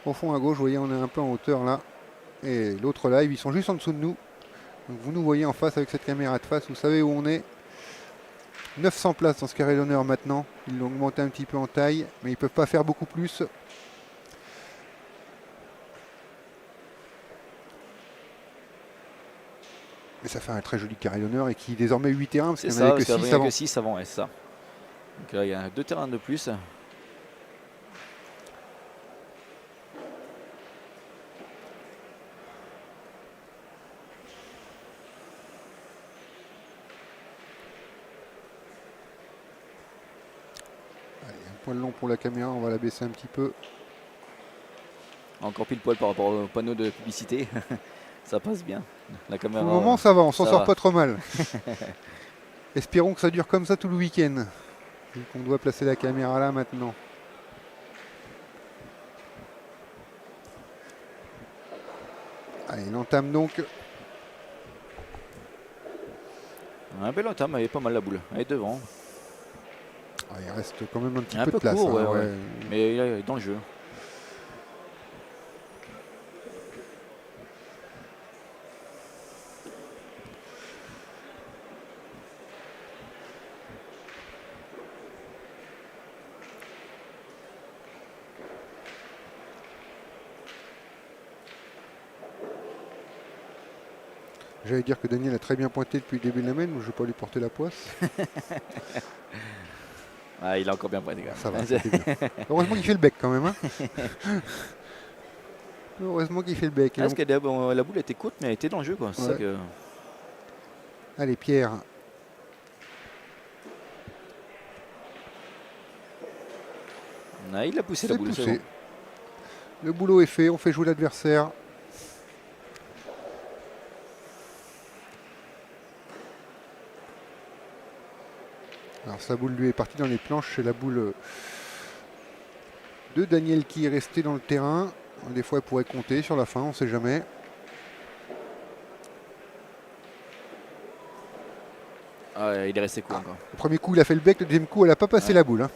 Au fond à gauche, vous voyez, on est un peu en hauteur là. Et l'autre live, ils sont juste en dessous de nous. Donc vous nous voyez en face avec cette caméra de face. Vous savez où on est. 900 places dans ce carré d'honneur maintenant. Ils l'ont augmenté un petit peu en taille, mais ils ne peuvent pas faire beaucoup plus. Mais ça fait un très joli carré d'honneur et qui est désormais 8 terrains parce C'est qu'il n'y en ça, avait parce que qu'il 6 n'y a avant. que 6 avant, ouais, c'est ça. Donc là, il y a 2 terrains de plus. Allez, un poil long pour la caméra, on va la baisser un petit peu. Encore pile poil par rapport au panneau de publicité. Ça passe bien. La Pour caméra. le moment, ça va, on s'en ça sort va. pas trop mal. Espérons que ça dure comme ça tout le week-end. Donc on doit placer la caméra là maintenant. Allez, il entame donc. Un bel entame, elle est pas mal la boule. Elle est devant. Ah, il reste quand même un petit Un peu peu de place. court, hein, ouais, ouais. Mais il est dans le jeu. J'allais dire que Daniel a très bien pointé depuis le début de la main, mais je ne vais pas lui porter la poisse. Ah, il a encore bien pointé. Ça va, c'était bien. Heureusement qu'il fait le bec quand même. Hein. Heureusement qu'il fait le bec. Et Parce donc- que la boule était courte, mais elle était dans le jeu, quoi. C'est ça Ouais. que. Allez, Pierre. Ah, il a poussé la C'est boule. poussé. C'est bon. Le boulot est fait, on fait jouer l'adversaire. Alors sa boule lui est partie dans les planches, c'est la boule de Daniel qui est resté dans le terrain. Des fois elle pourrait compter sur la fin, on ne sait jamais. Ah, il est resté court encore. Le premier coup il a fait le bec, le deuxième coup elle n'a pas passé Ouais. la boule. Hein.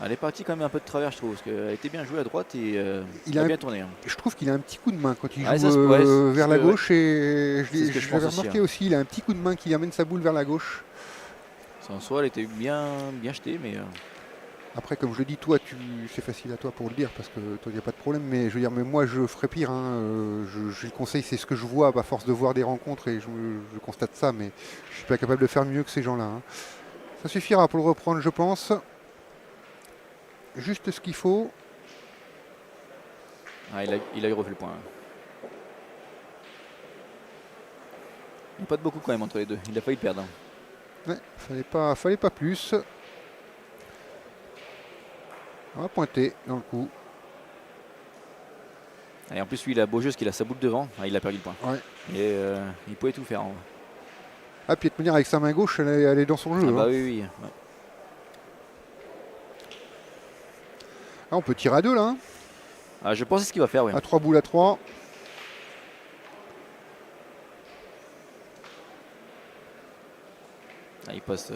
Elle est partie quand même un peu de travers, je trouve. Parce qu'elle était bien jouée à droite et Il il a a un- bien tourné. Hein. Je trouve qu'il a un petit coup de main quand il Ouais, joue ça se- ouais, c'est vers ce la que- gauche et C'est ce que je je pense l'avais aussi, remarqué hein. aussi, il a un petit coup de main qui amène sa boule vers la gauche. En soi, elle était bien jetée, mais. Après, comme je le dis, toi, c'est facile à toi pour le dire parce que toi, il n'y a pas de problème. Mais je veux dire, mais moi, je ferais pire. Hein. Je le conseille, c'est ce que je vois à force de voir des rencontres et je constate ça. Mais je suis pas capable de faire mieux que ces gens-là. Hein. Ça suffira pour le reprendre, je pense. Juste ce qu'il faut. Ah, il a refait le point. Il n'y a pas de beaucoup quand même entre les deux. Il a failli le perdre. Hein. Ouais, fallait pas plus. On va pointer dans le coup. Et en plus, lui, il a beau jeu parce qu'il a sa boule devant. Ah, il a perdu le point. Ouais. Et il pouvait tout faire. Ah, puis de manière avec sa main gauche, elle est dans son jeu. Ah bah hein. oui, oui. Ouais. Ah, on peut tirer à 2 là. Hein. Ah, je pense que c'est ce qu'il va faire, oui. À 3 boules à 3. Ah, il passe.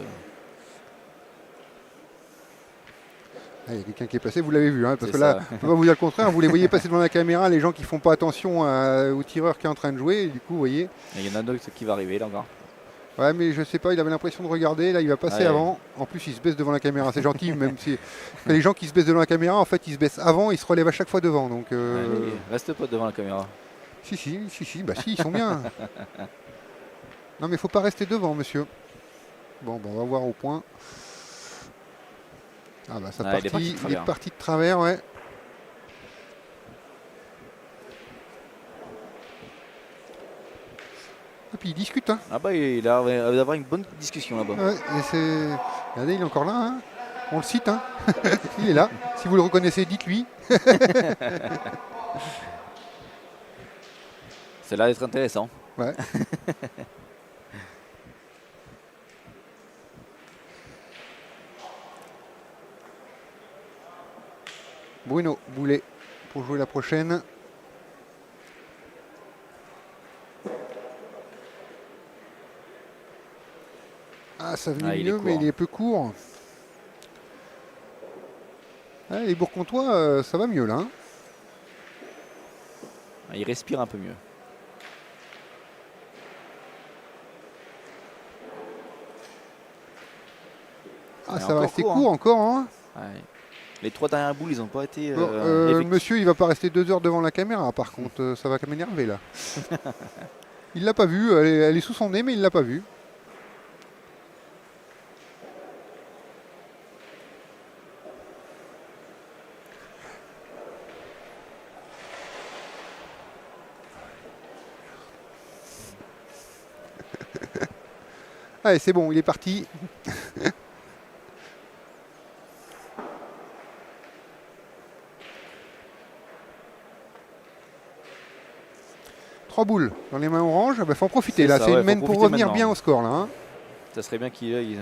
Ah, il y a quelqu'un qui est passé, vous l'avez vu, hein, parce C'est que là, ça. on ne peut pas vous dire le contraire, vous les voyez passer devant la caméra, les gens qui font pas attention au tireur qui est en train de jouer, et du coup, vous voyez. Et il y en a un autre qui va arriver là encore. Ouais, mais je sais pas, il avait l'impression de regarder, là il va passer Ouais. avant, en plus il se baisse devant la caméra, c'est gentil, même si les gens qui se baissent devant la caméra, en fait ils se baissent avant, ils se relèvent à chaque fois devant, donc... Allez, reste pas devant la caméra. Si, bah si, ils sont bien. Non mais faut pas rester devant, monsieur. Bon, on va voir au point. Ah bah ça Ah, il est parti de il est travers. parti de travers, ouais. Et puis il discute, hein. Ah bah il a l'air d'avoir une bonne discussion là-bas. Ouais, et c'est... Regardez, il est encore là, hein. On le cite, hein. Il est là. Si vous le reconnaissez, dites-lui. Ça a l'air d'être intéressant. Ouais. Bruno Boulet pour jouer la prochaine. Ah, ça venait Il est mieux, court. mais il est peu court. Ah, les Bourg-Comtois, ça va mieux là. Hein. Ah, il respire un peu mieux. Ah, Il est ça va encore rester court, court encore. Hein. Ouais. Les 3 dernières boules, ils n'ont pas été. Bon, effectifs. monsieur, il va pas rester 2 heures devant la caméra. Par contre, ça va quand même m'énerver là. Il l'a pas vu. Elle est sous son nez, mais il l'a pas vu. Allez, c'est bon, il est parti. Trois boules dans les mains oranges, il faut en profiter C'est là. ça, C'est ouais, une main faut pour profiter revenir maintenant. bien au score là. Hein. Ça serait bien qu'ils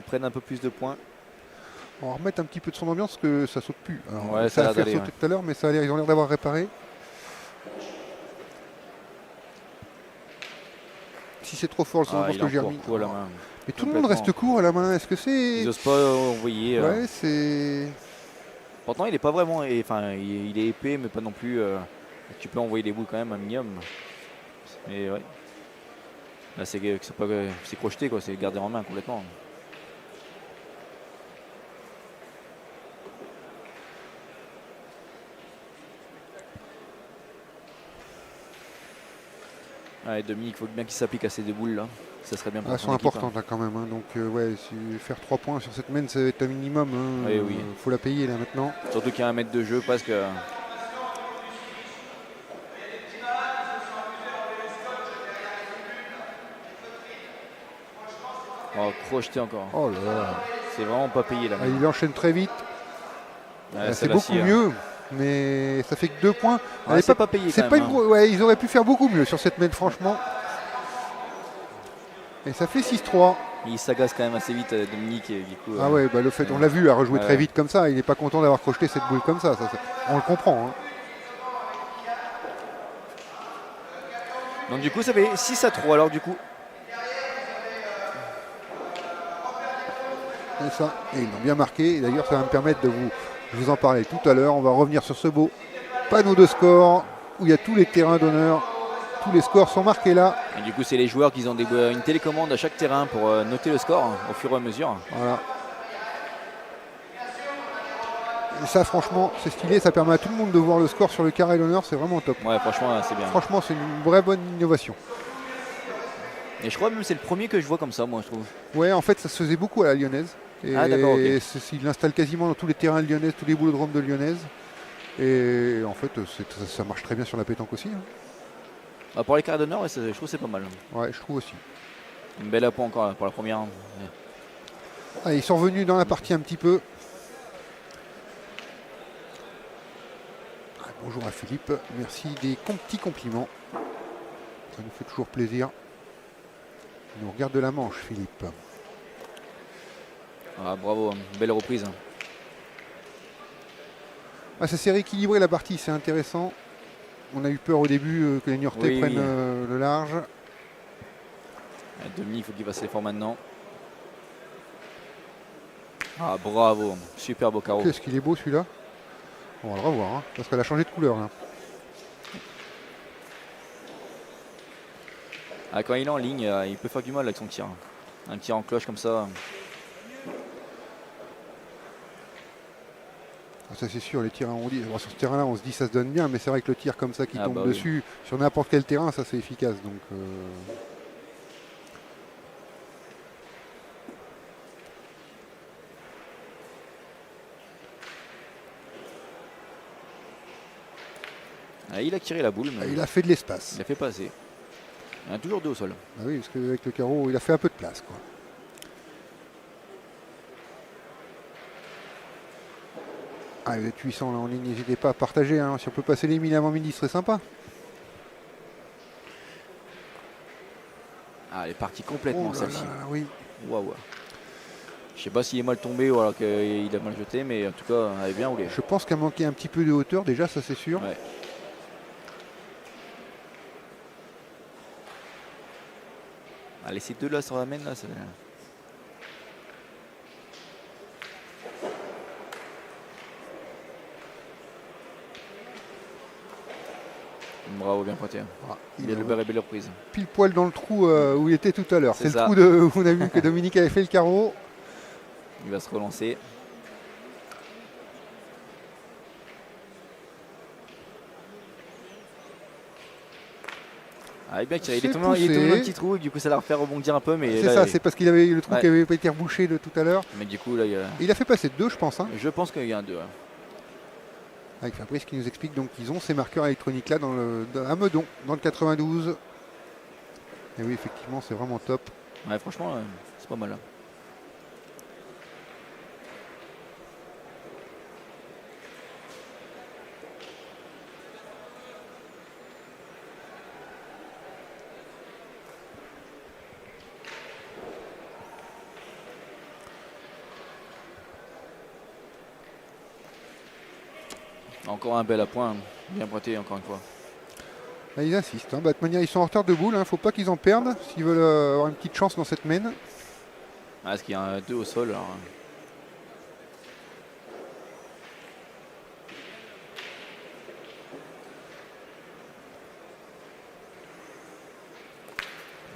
prennent un peu plus de points. On va remettre un petit peu de son ambiance parce que ça saute plus. Alors, Ouais, ça ça a a l'air fait d'aller, sauter tout à l'heure, mais ils ont l'air d'avoir réparé. Si c'est trop fort le son Ah, ambiance il que est j'ai encore remis. court à la main. Mais tout le monde reste court à la main. Est-ce que c'est. Ils n'osent pas envoyer. Ouais, c'est. Pourtant, il est pas vraiment. Enfin, il est épais, mais pas non plus. Tu peux envoyer des boules quand même un minimum. Mais ouais. Là, c'est crocheté, quoi. C'est gardé en main complètement. Ouais, Dominique, il faut bien qu'il s'applique à ces deux boules là. Ça serait bien pour Elles son sont équipe, importantes là, quand même. Hein. Donc, ouais, faire 3 points sur cette main, ça va être un minimum. Hein. Oui, oui. Faut la payer là maintenant. Surtout qu'il y a un mètre de jeu presque. Oh, crocheté encore. Oh là là. C'est vraiment pas payé là. Ah, il enchaîne très vite. Ouais, C'est celle-là, beaucoup si, mieux. Mais ça fait que 2 points. Elle Ouais, est c'est pas payé C'est quand pas même, une ouais, ils auraient pu faire beaucoup mieux sur cette main, franchement. Et ça fait 6-3. Il s'agace quand même assez vite, Dominique. Et du coup, Ah ouais, bah le fait, on l'a vu à rejouer Ouais, très ouais. vite comme ça. Il n'est pas content d'avoir crocheté cette boule comme ça. On le comprend. Hein. Donc du coup, ça fait 6-3 alors du coup. Et ça, et ils l'ont bien marqué. Et d'ailleurs, ça va me permettre de vous en parler tout à l'heure. On va revenir sur ce beau panneau de score où il y a tous les terrains d'honneur. Tous les scores sont marqués là. Et du coup, c'est les joueurs qui ont une télécommande à chaque terrain pour noter le score au fur et à mesure. Voilà. Et ça, franchement, c'est stylé. Ça permet à tout le monde de voir le score sur le carré d'honneur. C'est vraiment top. Ouais, franchement, c'est bien. Franchement, c'est une vraie bonne innovation. Et je crois même que c'est le premier que je vois comme ça, moi, je trouve. Ouais, en fait, ça se faisait beaucoup à la lyonnaise. Et Ah, d'accord, ok. il l'installe quasiment dans tous les terrains lyonnaises, tous les boulodromes de lyonnaise. Et en fait, ça marche très bien sur la pétanque aussi. Hein. Ah, pour les carrés d'honneur, ouais, je trouve que c'est pas mal. Ouais, je trouve aussi. Une belle apport encore là, pour la première. Ouais. Ah, ils sont revenus dans la partie un petit peu. Ah, Bonjour à Philippe, merci des petits compliments. Ça nous fait toujours plaisir. Il nous regarde de la Manche, Philippe. Ah, bravo, belle reprise. Ah, ça s'est rééquilibré la partie, c'est intéressant. On a eu peur au début que les Niortais prennent le large. Demi, il faut qu'il fasse l'effort maintenant. Ah, bravo, super beau carreau. Qu'est-ce qu'il est beau celui-là. On va le revoir, hein, parce qu'elle a changé de couleur là. Ah, quand il est en ligne, il peut faire du mal avec son tir. Un tir en cloche comme ça. Ah, ça c'est sûr, les tirs arrondis. Bon, sur ce terrain-là, on se dit ça se donne bien, mais c'est vrai que le tir comme ça qui tombe dessus, sur n'importe quel terrain, ça c'est efficace. Donc, Ah, il a tiré la boule. Mais il a fait de l'espace. Il a fait passer. Il a toujours deux au sol. Ah oui, parce qu'avec le carreau, il a fait un peu de place, quoi. Ah, vous êtes 800 là en ligne, n'hésitez pas à partager. Hein. Si on peut passer les 1000 avant midi, ce serait sympa. Ah, elle est partie complètement celle-ci. Oui. Waouh. Je sais pas s'il est mal tombé ou alors qu'il a mal jeté, mais en tout cas, elle est bien roulée. Je pense qu'elle manquait un petit peu de hauteur, déjà, ça c'est sûr. Ouais. Allez, ces deux-là sur la main, là, c'est... Bravo, bien pointé. Ah, il a le belle reprise. Pile poil dans le trou où il était tout à l'heure. C'est le trou où on a vu que Dominique avait fait le carreau. Il va se relancer. Ah, il est bien tiré. Il est tombé dans un petit trou et du coup ça l'a refait rebondir un peu. C'est ça, c'est parce qu'il avait le trou qui avait pas été rebouché de tout à l'heure. Mais du coup là il a fait passer deux, je pense. Hein. Je pense qu'il y a un 2. Ouais. Avec Fabrice qui nous explique donc qu'ils ont ces marqueurs électroniques là à Meudon, dans le 92. Et oui, effectivement, c'est vraiment top. Ouais, franchement, c'est pas mal. Là. Encore un bel appoint, bien pointé encore une fois. Là, ils insistent. Hein. Bah, de toute manière, ils sont en retard de boule. Hein. Faut pas qu'ils en perdent s'ils veulent avoir une petite chance dans cette main. Ah, est-ce qu'il y a un 2 au sol alors...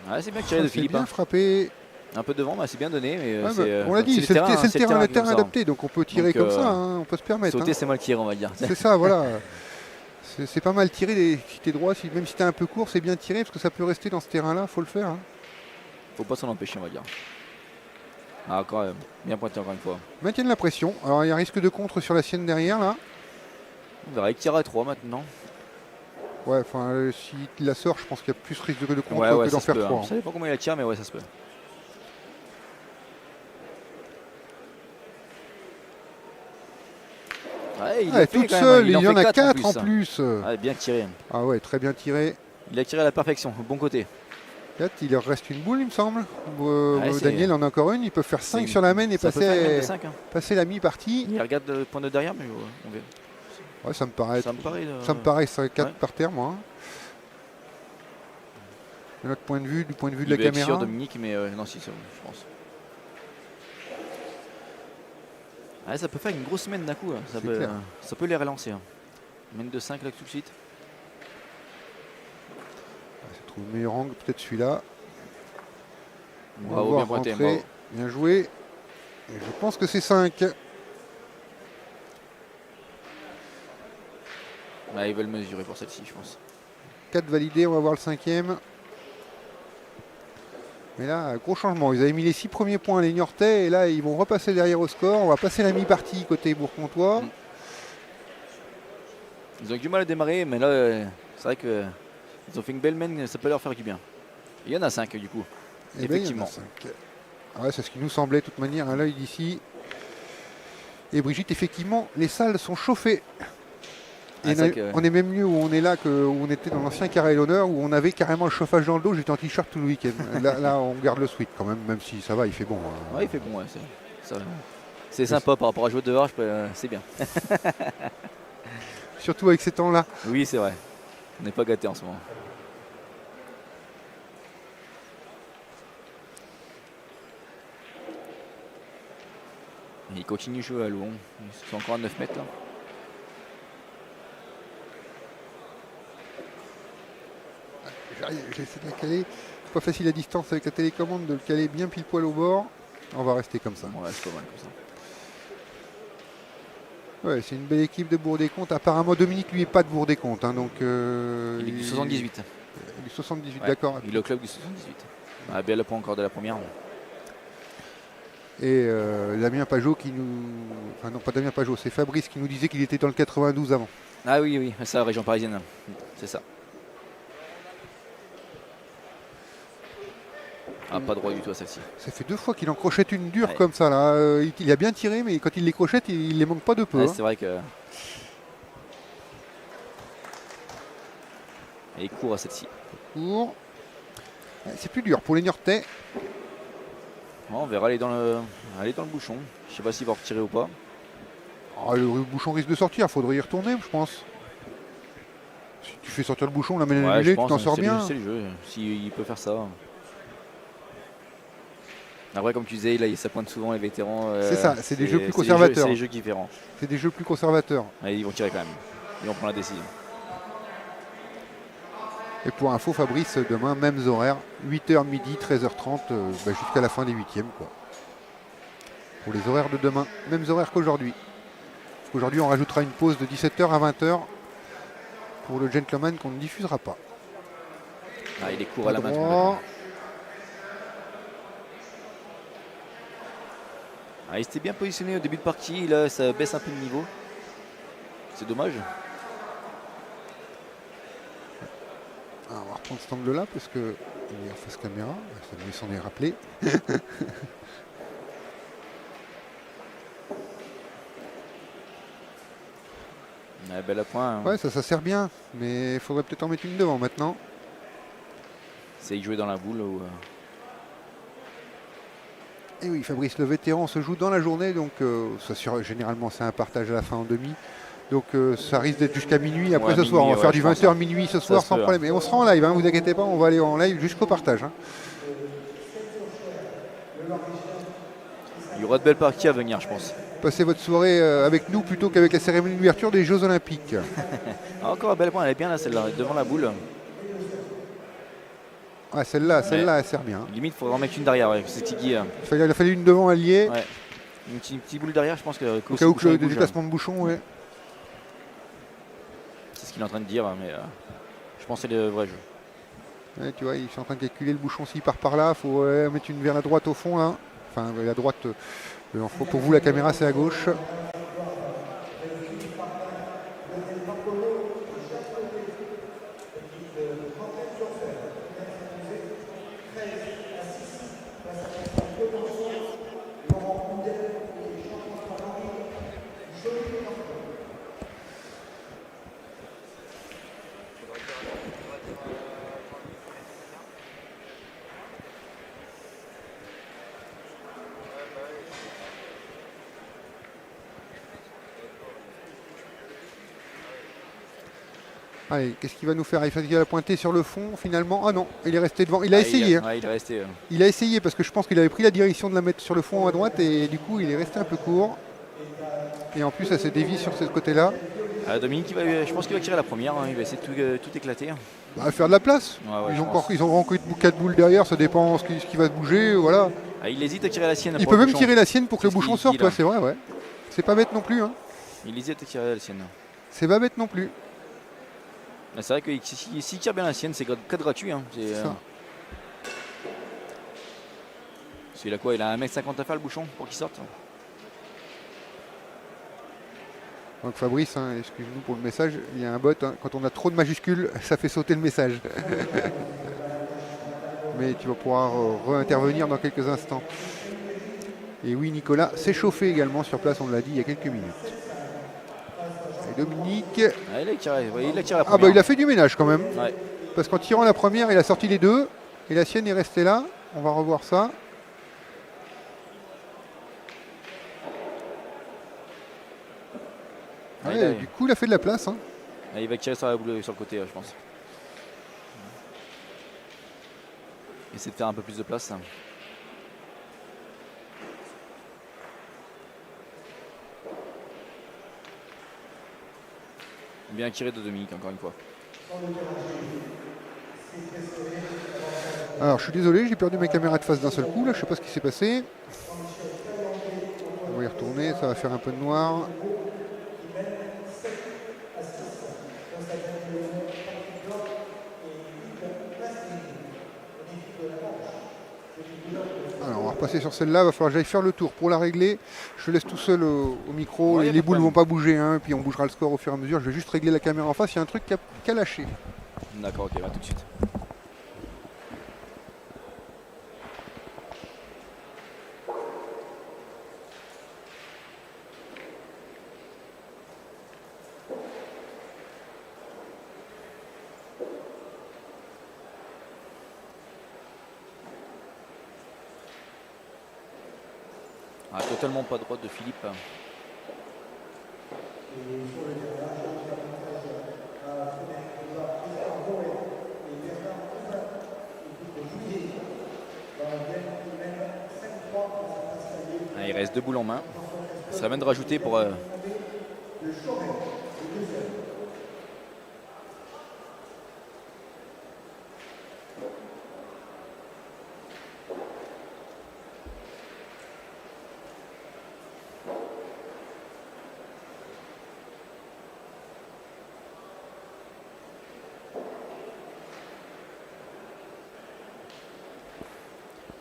Ah, c'est bien tiré de Philippe. Bien frappé. Un peu devant, c'est bien donné. Mais on l'a dit, c'est le terrain adapté, donc on peut tirer comme ça, hein, on peut se permettre. Sauter, c'est mal tiré, on va dire. C'est ça, voilà. C'est pas mal tiré, si t'es droit, même si t'es un peu court, c'est bien tiré, parce que ça peut rester dans ce terrain-là, faut le faire. Hein. Faut pas s'en empêcher, on va dire. Ah, quand même, bien pointé encore une fois. Maintiennent la pression, alors il y a un risque de contre sur la sienne derrière, là. On verra, il tire à 3 maintenant. Ouais, enfin, s'il la sort, je pense qu'il y a plus risque de contre que d'en faire 3. Hein. Je savais pas comment il la tire, mais ouais, ça se peut. Ouais, il est toute seule, il y en a 4 en plus. Ah, bien tiré. Ah ouais, très bien tiré. Il a tiré à la perfection, au bon côté. 4, il leur reste une boule, il me semble. Daniel en a encore une, il peut faire 5 sur la main et passer la mi-partie. Il regarde le point de derrière, mais on verra. Ouais, ça me paraît 4 par terre, moi. De notre point de vue, du point de vue de la caméra. Sûr Dominique, mais non, si, c'est bon, je pense. Ah, ça peut faire une grosse semaine d'un coup. Ça peut les relancer. Hein. Mène de 5 là tout de suite. Je trouve le meilleur angle, peut-être celui-là. Bravo, bien pointé. Bravo. Bien joué. Et je pense que c'est 5. Ils veulent mesurer pour celle-ci, je pense. 4 validés, on va voir le 5e. Mais là, gros changement. Ils avaient mis les 6 premiers points, les Niortais, et là, ils vont repasser derrière au score. On va passer la mi-partie côté Bourg-Comtois. Ils ont eu du mal à démarrer, mais là, c'est vrai qu'ils ont fait une belle main, ça peut leur faire du bien. Il y en a 5 du coup. Et effectivement. Ouais, c'est ce qui nous semblait, de toute manière, à l'œil d'ici. Et Brigitte, effectivement, les salles sont chauffées. Et on est même mieux où on est là que où on était dans l'ancien carré l'honneur où on avait carrément le chauffage dans le dos. J'étais en t-shirt tout le week-end. là, on garde le sweat quand même si ça va, il fait bon. Ouais, il fait bon, ouais, c'est sympa par rapport à jouer dehors, c'est bien. Surtout avec ces temps-là. Oui, c'est vrai. On n'est pas gâtés en ce moment. Il continue de jouer à Louon. Ils sont encore à 9 mètres là. J'essaie de la caler. C'est pas facile à distance avec la télécommande de le caler bien pile poil au bord. On va rester comme ça. Ouais, c'est pas mal comme ça. Ouais, c'est une belle équipe de Bourg-des-Comptes. Apparemment, Dominique, lui, n'est pas de Bourg-des-Comptes. Hein, donc, il est du 78. Il est du 78, ouais, d'accord. Il est au club du 78. Ah, bien le point encore de la première. Et Damien Pajot qui nous... Enfin non, pas Damien Pajot, c'est Fabrice qui nous disait qu'il était dans le 92 avant. Ah oui, c'est la région parisienne. C'est ça. Ah, pas droit du tout à celle-ci. Ça fait 2 fois qu'il en crochette une dure comme ça là. Il a bien tiré, mais quand il les crochette, il les manque pas de peu. Ouais, c'est vrai que. Et il court à celle-ci. Ouais, c'est plus dur pour les Niortais. Bon, on verra aller dans le bouchon. Je sais pas s'il va retirer ou pas. Ah, le bouchon risque de sortir, faudrait y retourner, je pense. Si tu fais sortir le bouchon, la mène annulée, tu t'en sors bien. C'est le jeu, s'il peut faire ça. Après, comme tu disais, là, ça pointe souvent les vétérans. C'est ça, c'est des jeux plus conservateurs. C'est des jeux différents. C'est des jeux plus conservateurs. Allez, ils vont tirer quand même. Ils vont prendre la décision. Et pour info, Fabrice, demain, mêmes horaires, 8h midi, 13h30, jusqu'à la fin des 8e. Quoi. Pour les horaires de demain, mêmes horaires qu'aujourd'hui. Aujourd'hui, on rajoutera une pause de 17h à 20h pour le gentleman qu'on ne diffusera pas. Ah, il est court à la main. Ah, il s'était bien positionné au début de partie, là ça baisse un peu de niveau. C'est dommage. Alors, on va reprendre cet angle-là parce qu'il est en face caméra, ça me s'en est rappelé. Belle à point. Hein. Ouais, ça sert bien, mais il faudrait peut-être en mettre une devant maintenant. C'est y jouer dans la boule ou. Et oui, Fabrice, le vétéran se joue dans la journée, donc généralement c'est un partage à la fin en demi. Donc ça risque d'être jusqu'à minuit. Après ce soir, on va faire du 20h minuit ce soir sans problème. Et on sera en live, hein, vous inquiétez pas, on va aller en live jusqu'au partage. Hein. Il y aura de belles parties à venir, je pense. Passez votre soirée avec nous plutôt qu'avec la cérémonie d'ouverture des Jeux Olympiques. Encore un bel point, elle est bien là, celle-là, devant la boule. Ah, celle-là, elle sert bien. Limite, il faudrait en mettre une derrière, ouais, c'est Tigui. Il a fallu une devant alliée. Ouais. Une petite boule derrière, je pense que. Au cas où que le déplacement de bouchon, ouais. C'est ce qu'il est en train de dire, mais je pense que c'est le vrai jeu. Ouais, tu vois, ils sont en train de calculer le bouchon s'il part par là. Il faut mettre une vers la droite au fond, là. Enfin, la droite, pour vous, la caméra, c'est à gauche. Allez, qu'est-ce qu'il va nous faire? Il va pointer sur le fond finalement. Ah non, il est resté devant. Il a essayé. Il est resté. Il a essayé parce que je pense qu'il avait pris la direction de la mettre sur le fond à droite et du coup il est resté un peu court. Et en plus ça se dévie sur ce côté-là. Dominique, je pense qu'il va tirer la première. Hein. Il va essayer de tout éclater. Bah, faire de la place. Ouais, ils ont encore 4 boules derrière, ça dépend ce qui va se bouger. Voilà. Ah, il hésite à tirer la sienne. Il peut même tirer la sienne pour que le bouchon sorte. Ouais, c'est vrai, ouais. C'est pas bête non plus. Hein. Il hésite à tirer la sienne. C'est pas bête non plus. C'est vrai que s'il tire bien la sienne, c'est gratuit. Hein. Il a quoi? Il a 1m50 à faire le bouchon pour qu'il sorte. Donc Fabrice, hein, excuse-nous pour le message, il y a un bot, hein, quand on a trop de majuscules, ça fait sauter le message. Mais tu vas pouvoir réintervenir dans quelques instants. Et oui, Nicolas s'est chauffé également sur place, on l'a dit il y a quelques minutes. Dominique. Ah, il a tiré, ouais, il a tiré la Ah bah première. il a fait du ménage quand même. Ouais. Parce qu'en tirant la première, il a sorti les deux. Et la sienne est restée là. On va revoir ça. Ah, Ouais, du coup, il a fait de la place. Hein. Ah, il va tirer sur la boule sur le côté, je pense. Essayer de faire un peu plus de place. Bien tiré de Dominique, encore une fois. Alors, je suis désolé, j'ai perdu ma caméra de face d'un seul coup. Là, je sais pas ce qui s'est passé. On va y retourner, ça va faire un peu de noir. Alors, on va repasser sur celle-là. Il va falloir que j'aille faire le tour pour la régler. Je laisse tout seul au micro. Ouais, Les boules vont pas bouger. Hein, et puis, on bougera le score au fur et à mesure. Je vais juste régler la caméra en face. Il y a un truc qui a lâché. D'accord, ok, va tout de suite. Ah, totalement pas droite de Philippe. Ah, il reste 2 boules en main. Ça serait bien de rajouter pour...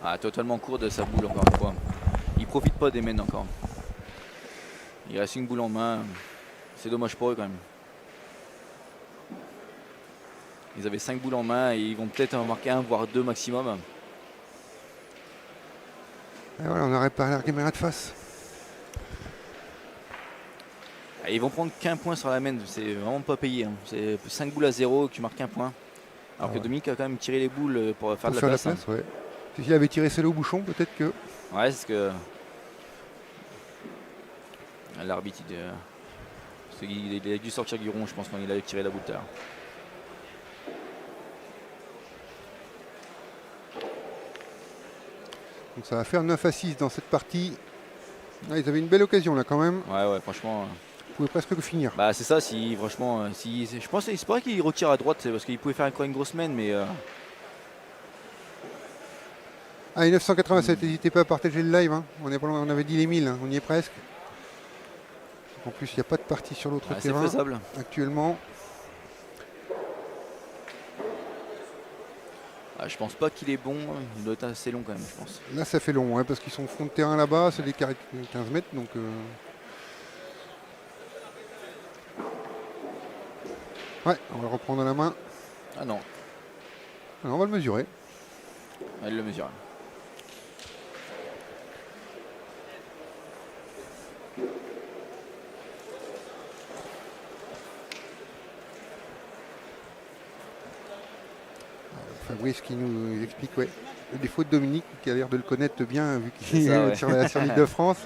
Ah, totalement court de sa boule encore une fois. Il profite pas des mènes encore. Il reste une boule en main. C'est dommage pour eux quand même. Ils avaient 5 boules en main et ils vont peut-être en marquer 1 voire 2 maximum. Et voilà, on a réparé la caméra de face. Ah, ils vont prendre qu'un point sur la main. C'est vraiment pas payé. Hein. C'est 5 boules à 0, tu marques un point. Alors que ouais. Dominique a quand même tiré les boules pour faire Pour de la faire place. ouais. S'il avait tiré celle au bouchon, peut-être que. Ouais, c'est ce que l'arbitre il a dû sortir du rond, je pense, quand il avait tiré la boule tout à l'heure. Donc ça va faire 9 à 6 dans cette partie. Ah, ils avaient une belle occasion là quand même. Ouais, franchement. Ils pouvaient presque le finir. Bah c'est ça, si franchement, je pense c'est pas qu'il retire à droite, c'est parce qu'il pouvait faire encore une grosse main, mais Allez, 987, n'hésitez pas à partager le live. Hein. On avait dit les 1000, hein. On y est presque. En plus, il n'y a pas de partie sur l'autre c'est terrain faisable. actuellement. Ah, je pense pas qu'il est bon, il doit être assez long quand même, je pense. Là, ça fait long, hein, parce qu'ils sont au fond de terrain là-bas, c'est des carrés de 15 mètres. Donc, ouais, on va le reprendre à la main. Ah non, Alors, on va le mesurer. elle le mesure. Fabrice qui nous explique le défaut de Dominique, qui a l'air de le connaître bien vu qu'il C'est ça, est sur l'île de France.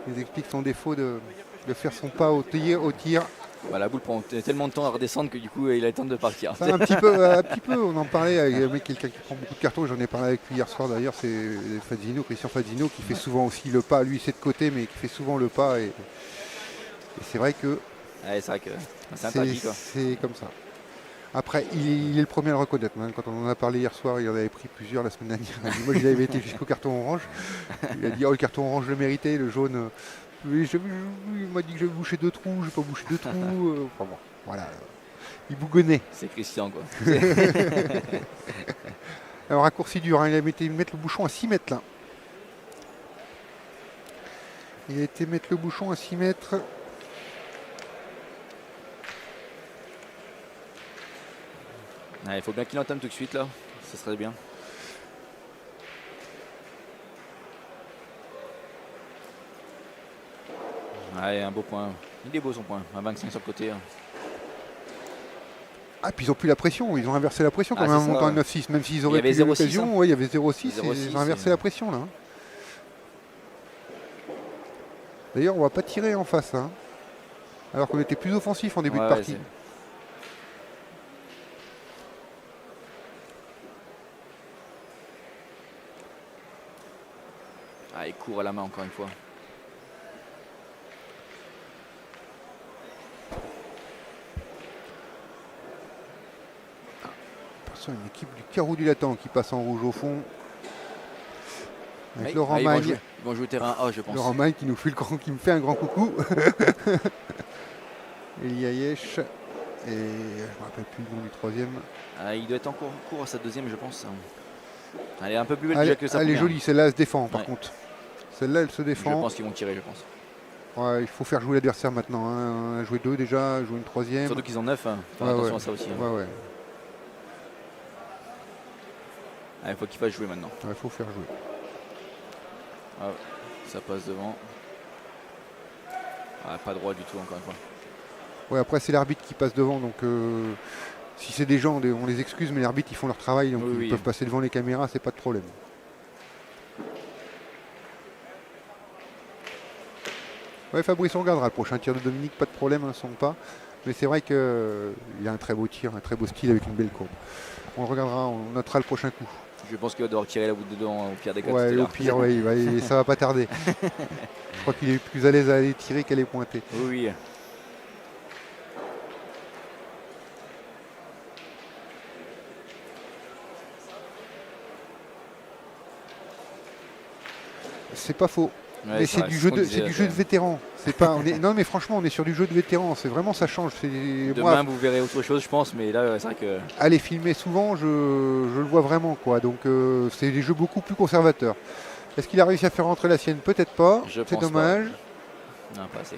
Il nous explique son défaut de faire son pas au tir. Bah, la boule prend tellement de temps à redescendre que du coup il a le temps de partir. Ça, un petit peu, on en parlait avec quelqu'un qui prend beaucoup de cartons, j'en ai parlé avec lui hier soir d'ailleurs, c'est Christian Fazino qui fait souvent aussi le pas, lui c'est de côté mais qui fait souvent le pas et c'est vrai que Ouais, c'est vrai que c'est interdit quoi. c'est comme ça. Après, il est le premier à le reconnaître. Hein. Quand on en a parlé hier soir, il en avait pris plusieurs la semaine dernière. Il a dit, moi, j'avais été jusqu'au carton orange. Il a dit, oh, le carton orange, je le méritais. Le jaune, il m'a dit que j'avais bouché 2 trous. J'ai pas bouché 2 trous. Enfin bon, voilà. Il bougonnait. C'est Christian quoi. Alors, raccourci dur. Hein. Il a été mettre le bouchon à 6 mètres là. Il a été mettre le bouchon à 6 mètres. Il faut bien qu'il entame tout de suite là, ça serait bien. Ouais, un beau point. Il est beau son point, un 25 sur le côté. Ah, puis ils ont plus la pression, ils ont inversé la pression quand Ah, même en c'est ça, montant à ouais. 9-6, même s'ils Il y auraient avait plus 0,6, l'occasion, hein. ouais, il y avait 0,6 et 0,6, ils ont inversé et- la pression là. D'ailleurs, on va pas tirer en face, hein, alors qu'on était plus offensif en début de Ouais, partie. c'est- Ah, il court à la main encore une fois. Attention, une équipe du Carreau du Latin qui passe en rouge au fond. Avec Ouais. Laurent Ah, ils vont Magne. jouer- ils vont jouer terrain A, je pense. Laurent Magne qui me fait un grand coucou. Elia Yesh. Et je me rappelle plus le nom du troisième. Ah, il doit être encore en cours à sa deuxième, je pense. Elle est un peu plus belle Elle, déjà que sa elle est première. jolie, celle-là elle se défend par Ouais. contre. Celle-là elle se Je défend. pense qu'ils vont tirer, je pense. Ouais, il faut faire jouer l'adversaire maintenant. Hein. Jouer deux déjà, jouer une troisième. Surtout qu'ils ont 9. Faire Ouais, attention ouais. à ça aussi. Ouais, ouais. Ah, il faut qu'il fasse jouer maintenant. Il faut faire jouer. Ah, ça passe devant. Ah, pas droit du tout, encore une fois. Ouais, après c'est l'arbitre qui passe devant, donc si c'est des gens, on les excuse, mais les arbitres ils font leur travail, donc Oui, ils oui. peuvent passer devant les caméras, c'est pas de problème. Ouais, Fabrice, on regardera le prochain tir de Dominique, pas de problème, hein, son pas. Mais c'est vrai qu'il a un très beau tir, un très beau style avec une belle courbe. On le regardera, on notera le prochain coup. Je pense qu'il va devoir tirer la bout dedans au pire des cas. tout à Ouais, au l'heure. pire, ouais, ça va pas tarder. Je crois qu'il est plus à l'aise à aller tirer qu'à aller pointer. Oui, oui. C'est pas faux. Ouais, Mais c'est c'est vrai, du ce jeu qu'on de, disait, c'est du jeu de vétéran. C'est pas, non mais franchement, on est sur du jeu de vétéran. C'est vraiment, ça change. Demain, Moi, vous verrez autre chose, je pense, mais là, c'est vrai que. aller filmer souvent, je le vois vraiment, quoi. Donc c'est des jeux beaucoup plus conservateurs. Est-ce qu'il a réussi à faire rentrer la sienne? Peut-être pas. Je C'est pense dommage. Non, pas assez.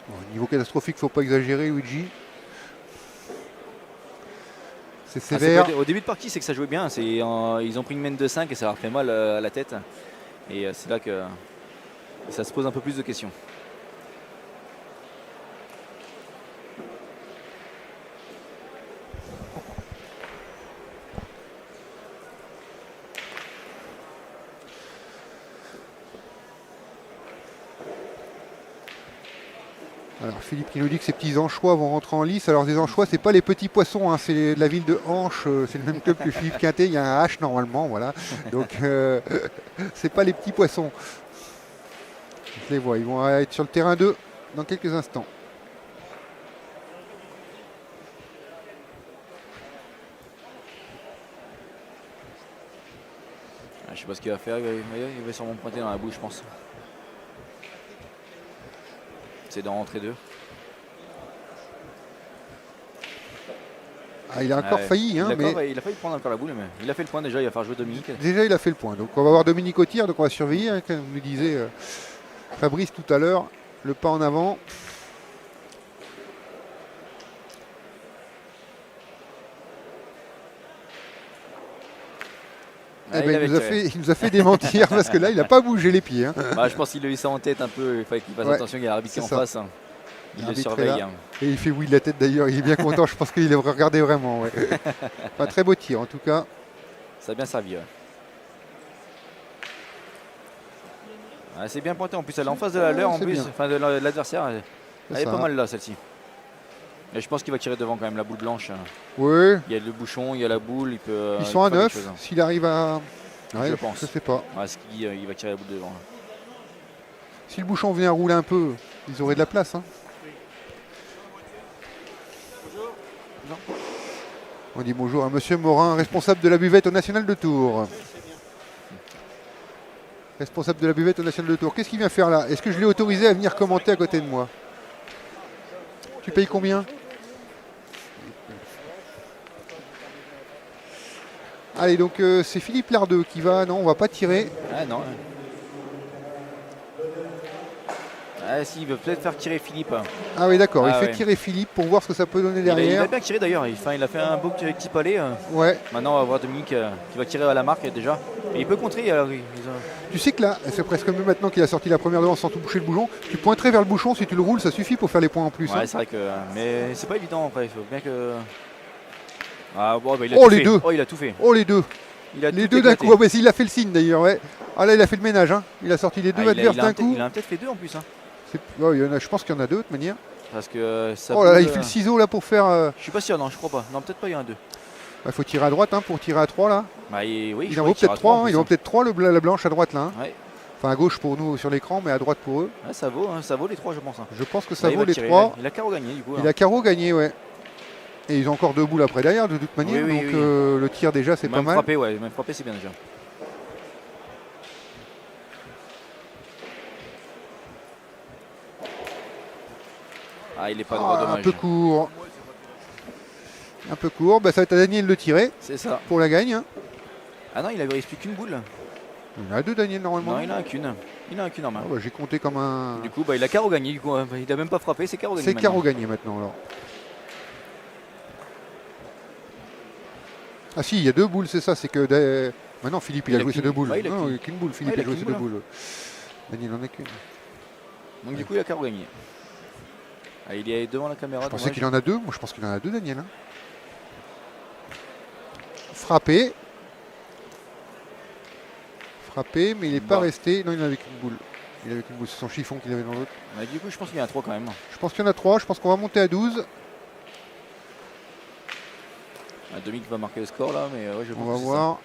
Bon, niveau catastrophique, faut pas exagérer, Luigi. C'est Ah, c'est sévère. au début de partie, c'est que ça jouait bien. Ils ont pris une main de 5 et ça leur fait mal à la tête. Et c'est là que ça se pose un peu plus de questions. Alors Philippe qui nous dit que ces petits anchois vont rentrer en lice. Alors des anchois, c'est pas les petits poissons, hein, c'est de la ville de Hanche, c'est le même club que Philippe Quintet, il y a un H normalement, voilà. Donc c'est pas les petits poissons. Je les vois, ils vont être sur le terrain 2 dans quelques instants. Ah, je sais pas ce qu'il va faire, il va sûrement pointer dans la bouche, je pense. C'est d'en rentrer deux. Ah, il a encore Ouais. failli, hein, mais Il a failli prendre encore la boule, mais il a fait le point déjà, il va faire jouer Dominique. déjà il a fait le point. Donc on va voir Dominique au tir, donc on va surveiller, hein, comme nous disait Fabrice tout à l'heure, le pas en avant. Ah, Eh ben, avait il tiré. nous a fait démentir parce que là il n'a pas bougé les pieds. Hein. Bah, je pense qu'il a eu ça en tête un peu, il fallait qu'il fasse Ouais, attention, il y a l'arbitre qui est en c'est ça. face. Hein. Il le L'arbitre est surveille. là. Hein. Et il fait oui de la tête d'ailleurs, il est bien content, je pense qu'il devrait regarder vraiment. Ouais. Enfin, très beau tir en tout cas. Ça a bien servi. Ouais. Ah, c'est bien pointé, en plus elle est en face de la Ouais, leur, en c'est plus, bien. enfin de l'adversaire. Elle est ça. pas mal là, celle-ci. Et je pense qu'il va tirer devant quand même la boule blanche. Oui, Il y a le bouchon, il y a la boule, il peut. ils il sont à peut faire 9. quelque chose, hein. S'il arrive à. Ouais, Je pense. Je sais pas. Ouais, il va tirer la boule devant. Si le bouchon venait à rouler un peu, ils auraient de la place. Hein. On dit bonjour à Monsieur Morin, responsable de la buvette au National de Tours. Responsable de la buvette au National de Tours. Qu'est-ce qu'il vient faire là? Est-ce que je l'ai autorisé à venir commenter à côté de moi? Tu payes combien? Allez, donc c'est Philippe Lardeux qui va... Non, on va pas tirer. Ah non. Ah si, il veut peut-être faire tirer Philippe. Ah oui, d'accord. Ah il fait ouais. tirer Philippe pour voir ce que ça peut donner Il a derrière. bien tiré d'ailleurs, il a fait un beau petit palais. Ouais. Maintenant on va voir Dominique qui va tirer à la marque déjà. Et il peut contrer, alors, Tu sais que là, c'est presque mieux maintenant qu'il a sorti la première devant sans tout boucher le bouchon. Tu pointerais vers le bouchon, si tu le roules, ça suffit pour faire les points en plus. Ouais, Hein. c'est vrai que. Mais c'est pas évident après, il faut bien que. Ah bon, bah, il a Oh, tout les fait. deux. Oh, il a tout fait. Oh les deux. Il a Les tout deux d'un éclaté. coup. Ah, bah, il a fait le signe d'ailleurs, ouais. Ah là, il a fait le ménage. Hein. Il a sorti les deux adverses d'un coup. Il a peut-être fait deux en plus. Hein. Oh, je pense qu'il y en a deux de toute manière. Parce que ça. Oh là là, boule, il fait le ciseau là pour faire. Je suis pas sûr, non, je crois pas. Non, peut-être pas, il y en a deux. Il faut tirer à droite hein, pour tirer à 3 là. Bah, oui, Il en vaut peut-être 3. Il en vaut peut-être 3 la blanche à droite là. Hein. Ouais. Enfin à gauche pour nous sur l'écran, mais à droite pour eux. Ouais, ça vaut les trois, je pense. Hein. Je pense que ça Là, il vaut va les tirer. 3. Il a carreau gagné du coup. Il a carreau gagné, ouais. Et ils ont encore deux boules après derrière de toute manière. Oui, donc oui. le tir déjà c'est pas mal. Même frappé, c'est bien déjà. Ah, il est pas droit, Un dommage. peu court. Un peu court. Bah, ça va être à Daniel de tirer C'est ça. pour la gagne. Hein. Ah non, il avait plus qu'une boule. Il en a deux Daniel normalement. Non, il en a qu'une. Il en a qu'une en main. Ah, bah, j'ai compté comme un. Du coup, bah, il a carreau gagné. Du coup, il a même pas frappé, c'est carreau gagné. C'est maintenant. carreau gagné maintenant alors. Ah si, il y a deux boules, c'est ça, c'est que maintenant Philippe il a joué ses deux boules. Ouais, il a Non, qu'une. il a qu'une boule, Philippe Ouais, a joué ses deux boule, boules. Daniel en a qu'une. Donc du coup, il a carreau gagné. Ah, il est devant la caméra. Je pensais dommage. qu'il en a deux, moi je pense qu'il en a deux Daniel. Hein. Frappé. Frappé, mais il n'est pas Bah. resté. Non, il en avait qu'une boule. Il avait qu'une boule, c'est son chiffon qu'il avait dans l'autre. Ouais, du coup, je pense qu'il y en a trois quand même. Je pense qu'il y en a trois, je pense qu'on va monter à 12. Ah, Dominique va marquer le score là, mais ouais, je pense On va que c'est voir.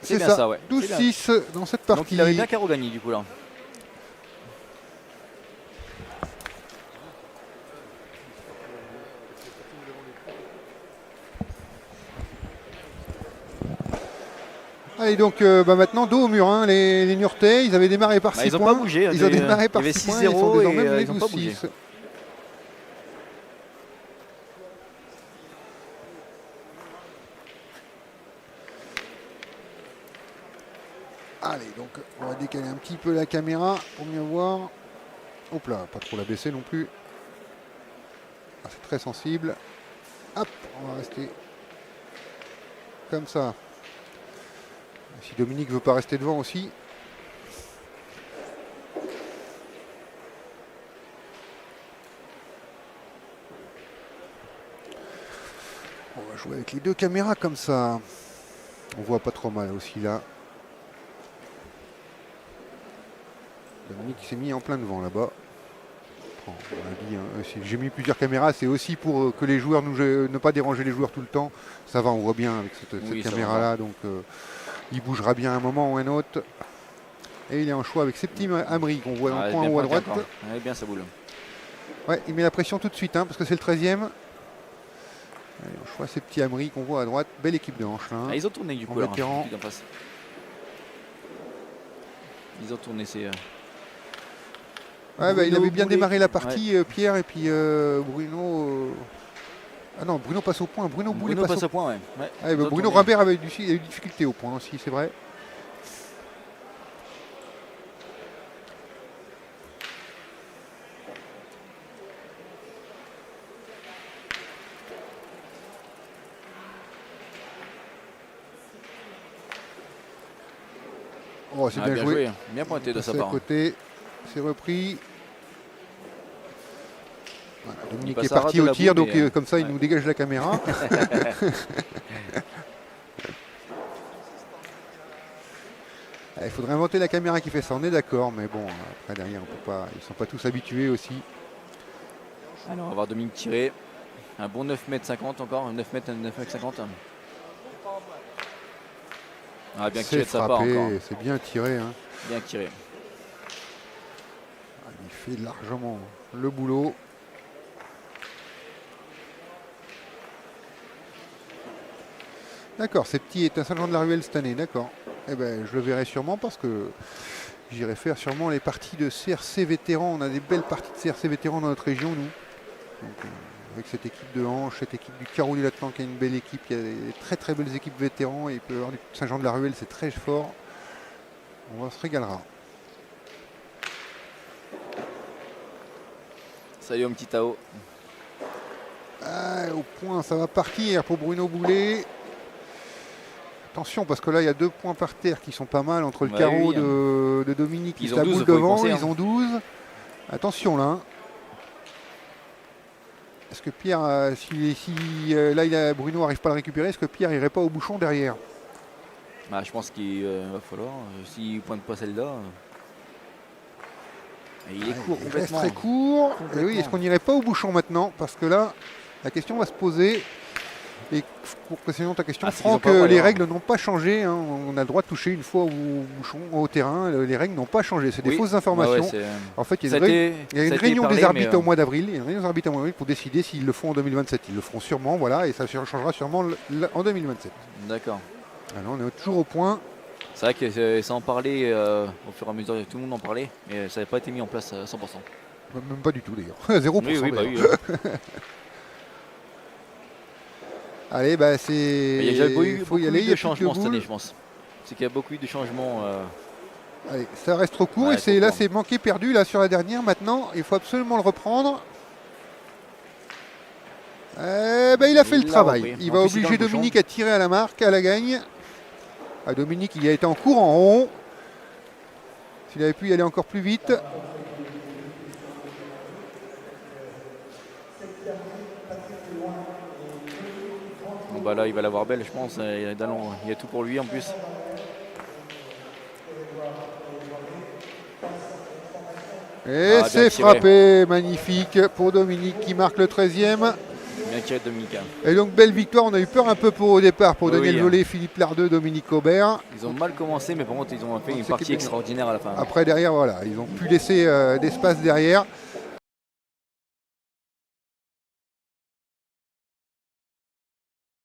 C'est bien ça, ouais. C'est bien. 12-6 dans cette ça. partie. Donc il avait bien carreau gagné du coup là. Allez donc maintenant dos au mur, hein, les Niortais, ils avaient démarré par 6 Bah, ils ont points. pas bougé. Ils ont démarré Il par y avait 6 points, 6-0 ils sont désormais et menés ils ont pas bougé. 12-6. Allez donc on va décaler un petit peu la caméra pour mieux voir. Hop là, pas trop la baisser non plus. Ah, c'est très sensible. Hop, on va rester comme ça. Si Dominique veut pas rester devant aussi. On va jouer avec les deux caméras comme ça. On voit pas trop mal aussi là. Dominique s'est mis en plein devant là-bas. Bon, on a dit, hein, si j'ai mis plusieurs caméras, c'est aussi pour que les joueurs ne pas déranger les joueurs tout le temps. Ça va, on voit bien avec cette caméra-là, donc il bougera bien un moment ou un autre. Et il est en choix avec ses petits Amri qu'on voit dans le coin en haut à droite. Ouais, bien sa boule. Ouais, il met la pression tout de suite, hein, parce que c'est le 13e. Allez, on choisit ces petits Amri qu'on voit à droite. Belle équipe de hanches là. Hein. Ah, ils ont tourné du coup En là, vétéran. en face. Ils ont tourné, c'est. Ouais, bah, il Bruno avait bien Boulet. démarré la partie, Pierre, et puis Bruno. Ah non, Bruno passe au point. Bruno Boulet Bruno passe passe au au point, ouais. Ouais, Ah, bah, ils ont Bruno tourné. Rimbert avait il a eu des difficultés au point aussi, c'est vrai. Oh, c'est Ah, bien joué. Bien pointé de sa C'est à part. côté, c'est repris. Voilà, Dominique passe est à parti ras de au la tir, boule, donc mais, comme ça il ouais. nous dégage la caméra. Il faudrait inventer la caméra qui fait ça, on est d'accord, mais bon, après derrière on peut pas, ils sont pas tous habitués aussi. Alors, on va voir Dominique tirer. Un bon 9,50 m encore, 9 m, 9,50 m. Ah, bien tiré C'est de sa part encore. frappé, c'est bien tiré. Hein. Bien tiré. Ah, il fait largement le boulot. D'accord, c'est petit étincelant de la ruelle cette année, d'accord. Eh ben, je le verrai sûrement parce que j'irai faire sûrement les parties de CRC vétérans. On a des belles parties de CRC vétérans dans notre région, nous. Donc, avec cette équipe de Hanche, cette équipe du Carreau du Latran qui a une belle équipe, il y a des très très belles équipes vétérans et il peut y avoir du Saint-Jean de la Ruelle, c'est très fort. On se régalera. Salut mon petit Tao. Ah, au point, ça va partir pour Bruno Boulet. Attention, parce que là, il y a 2 points par terre qui sont pas mal entre le Ouais, carreau oui, de Dominique Ils et ont la 12, boule faut y devant. penser, Ils ont 12. Attention là. Est-ce que Pierre, là Bruno n'arrive pas à le récupérer, est-ce que Pierre irait pas au bouchon derrière? Bah, je pense qu'il va falloir, s'il ne pointe pas celle-là. Et il est court Il reste complètement. très court. Et oui, est-ce qu'on n'irait pas au bouchon maintenant? Parce que là, la question va se poser. Et pour préciser ta question, Ah, s'ils ont Franck, pas, ouais, les ouais. règles n'ont pas changé. Hein. On a le droit de toucher une fois au bouchon, au terrain. Les règles n'ont pas changé. C'est des Oui. fausses Ouais, informations. ouais, En fait, il y ça a a une, été- il y a une ça a été réunion parlé, des arbitres mais, au mois d'avril. Il y a une réunion des arbitres au mois d'avril pour décider s'ils le font en 2027. Ils le feront sûrement, voilà, et ça changera sûrement en 2027. D'accord. Alors, on est toujours au point. C'est vrai que ça en parlait au fur et à mesure, tout le monde en parlait, mais ça n'avait pas été mis en place à 100%. Même pas du tout d'ailleurs. 0%. Oui, oui, bah d'ailleurs. oui. Allez, bah c'est. Il y a déjà eu faut y beaucoup aller. Il y de a plus que changements cette boule. année, je pense. C'est qu'il y a beaucoup eu de changements. Allez, ça reste trop court Ouais, et c'est trop là court. c'est manqué perdu là sur la dernière. Maintenant, il faut absolument le reprendre. Il a fait Il le l'a travail. repris. Il En va plus, il est dans obliger le bouchon. Dominique à tirer à la marque, à la gagne. Ah, Dominique, il a été en cours en rond. S'il avait pu y aller encore plus vite. Bon, bah là, il va l'avoir belle, je pense. Il y a tout pour lui en plus. Et Ah, bien c'est tiré. frappé, magnifique pour Dominique qui marque le 13e. Bien tiré de Dominique. Et donc belle victoire, on a eu peur un peu au départ pour Oui, Daniel oui, Volé, Philippe Lardeux, Dominique Aubert. Ils ont mal commencé, mais par contre, ils ont fait une C'est partie qu'il- extraordinaire à la fin. Après derrière, voilà, ils ont pu laisser d'espace derrière.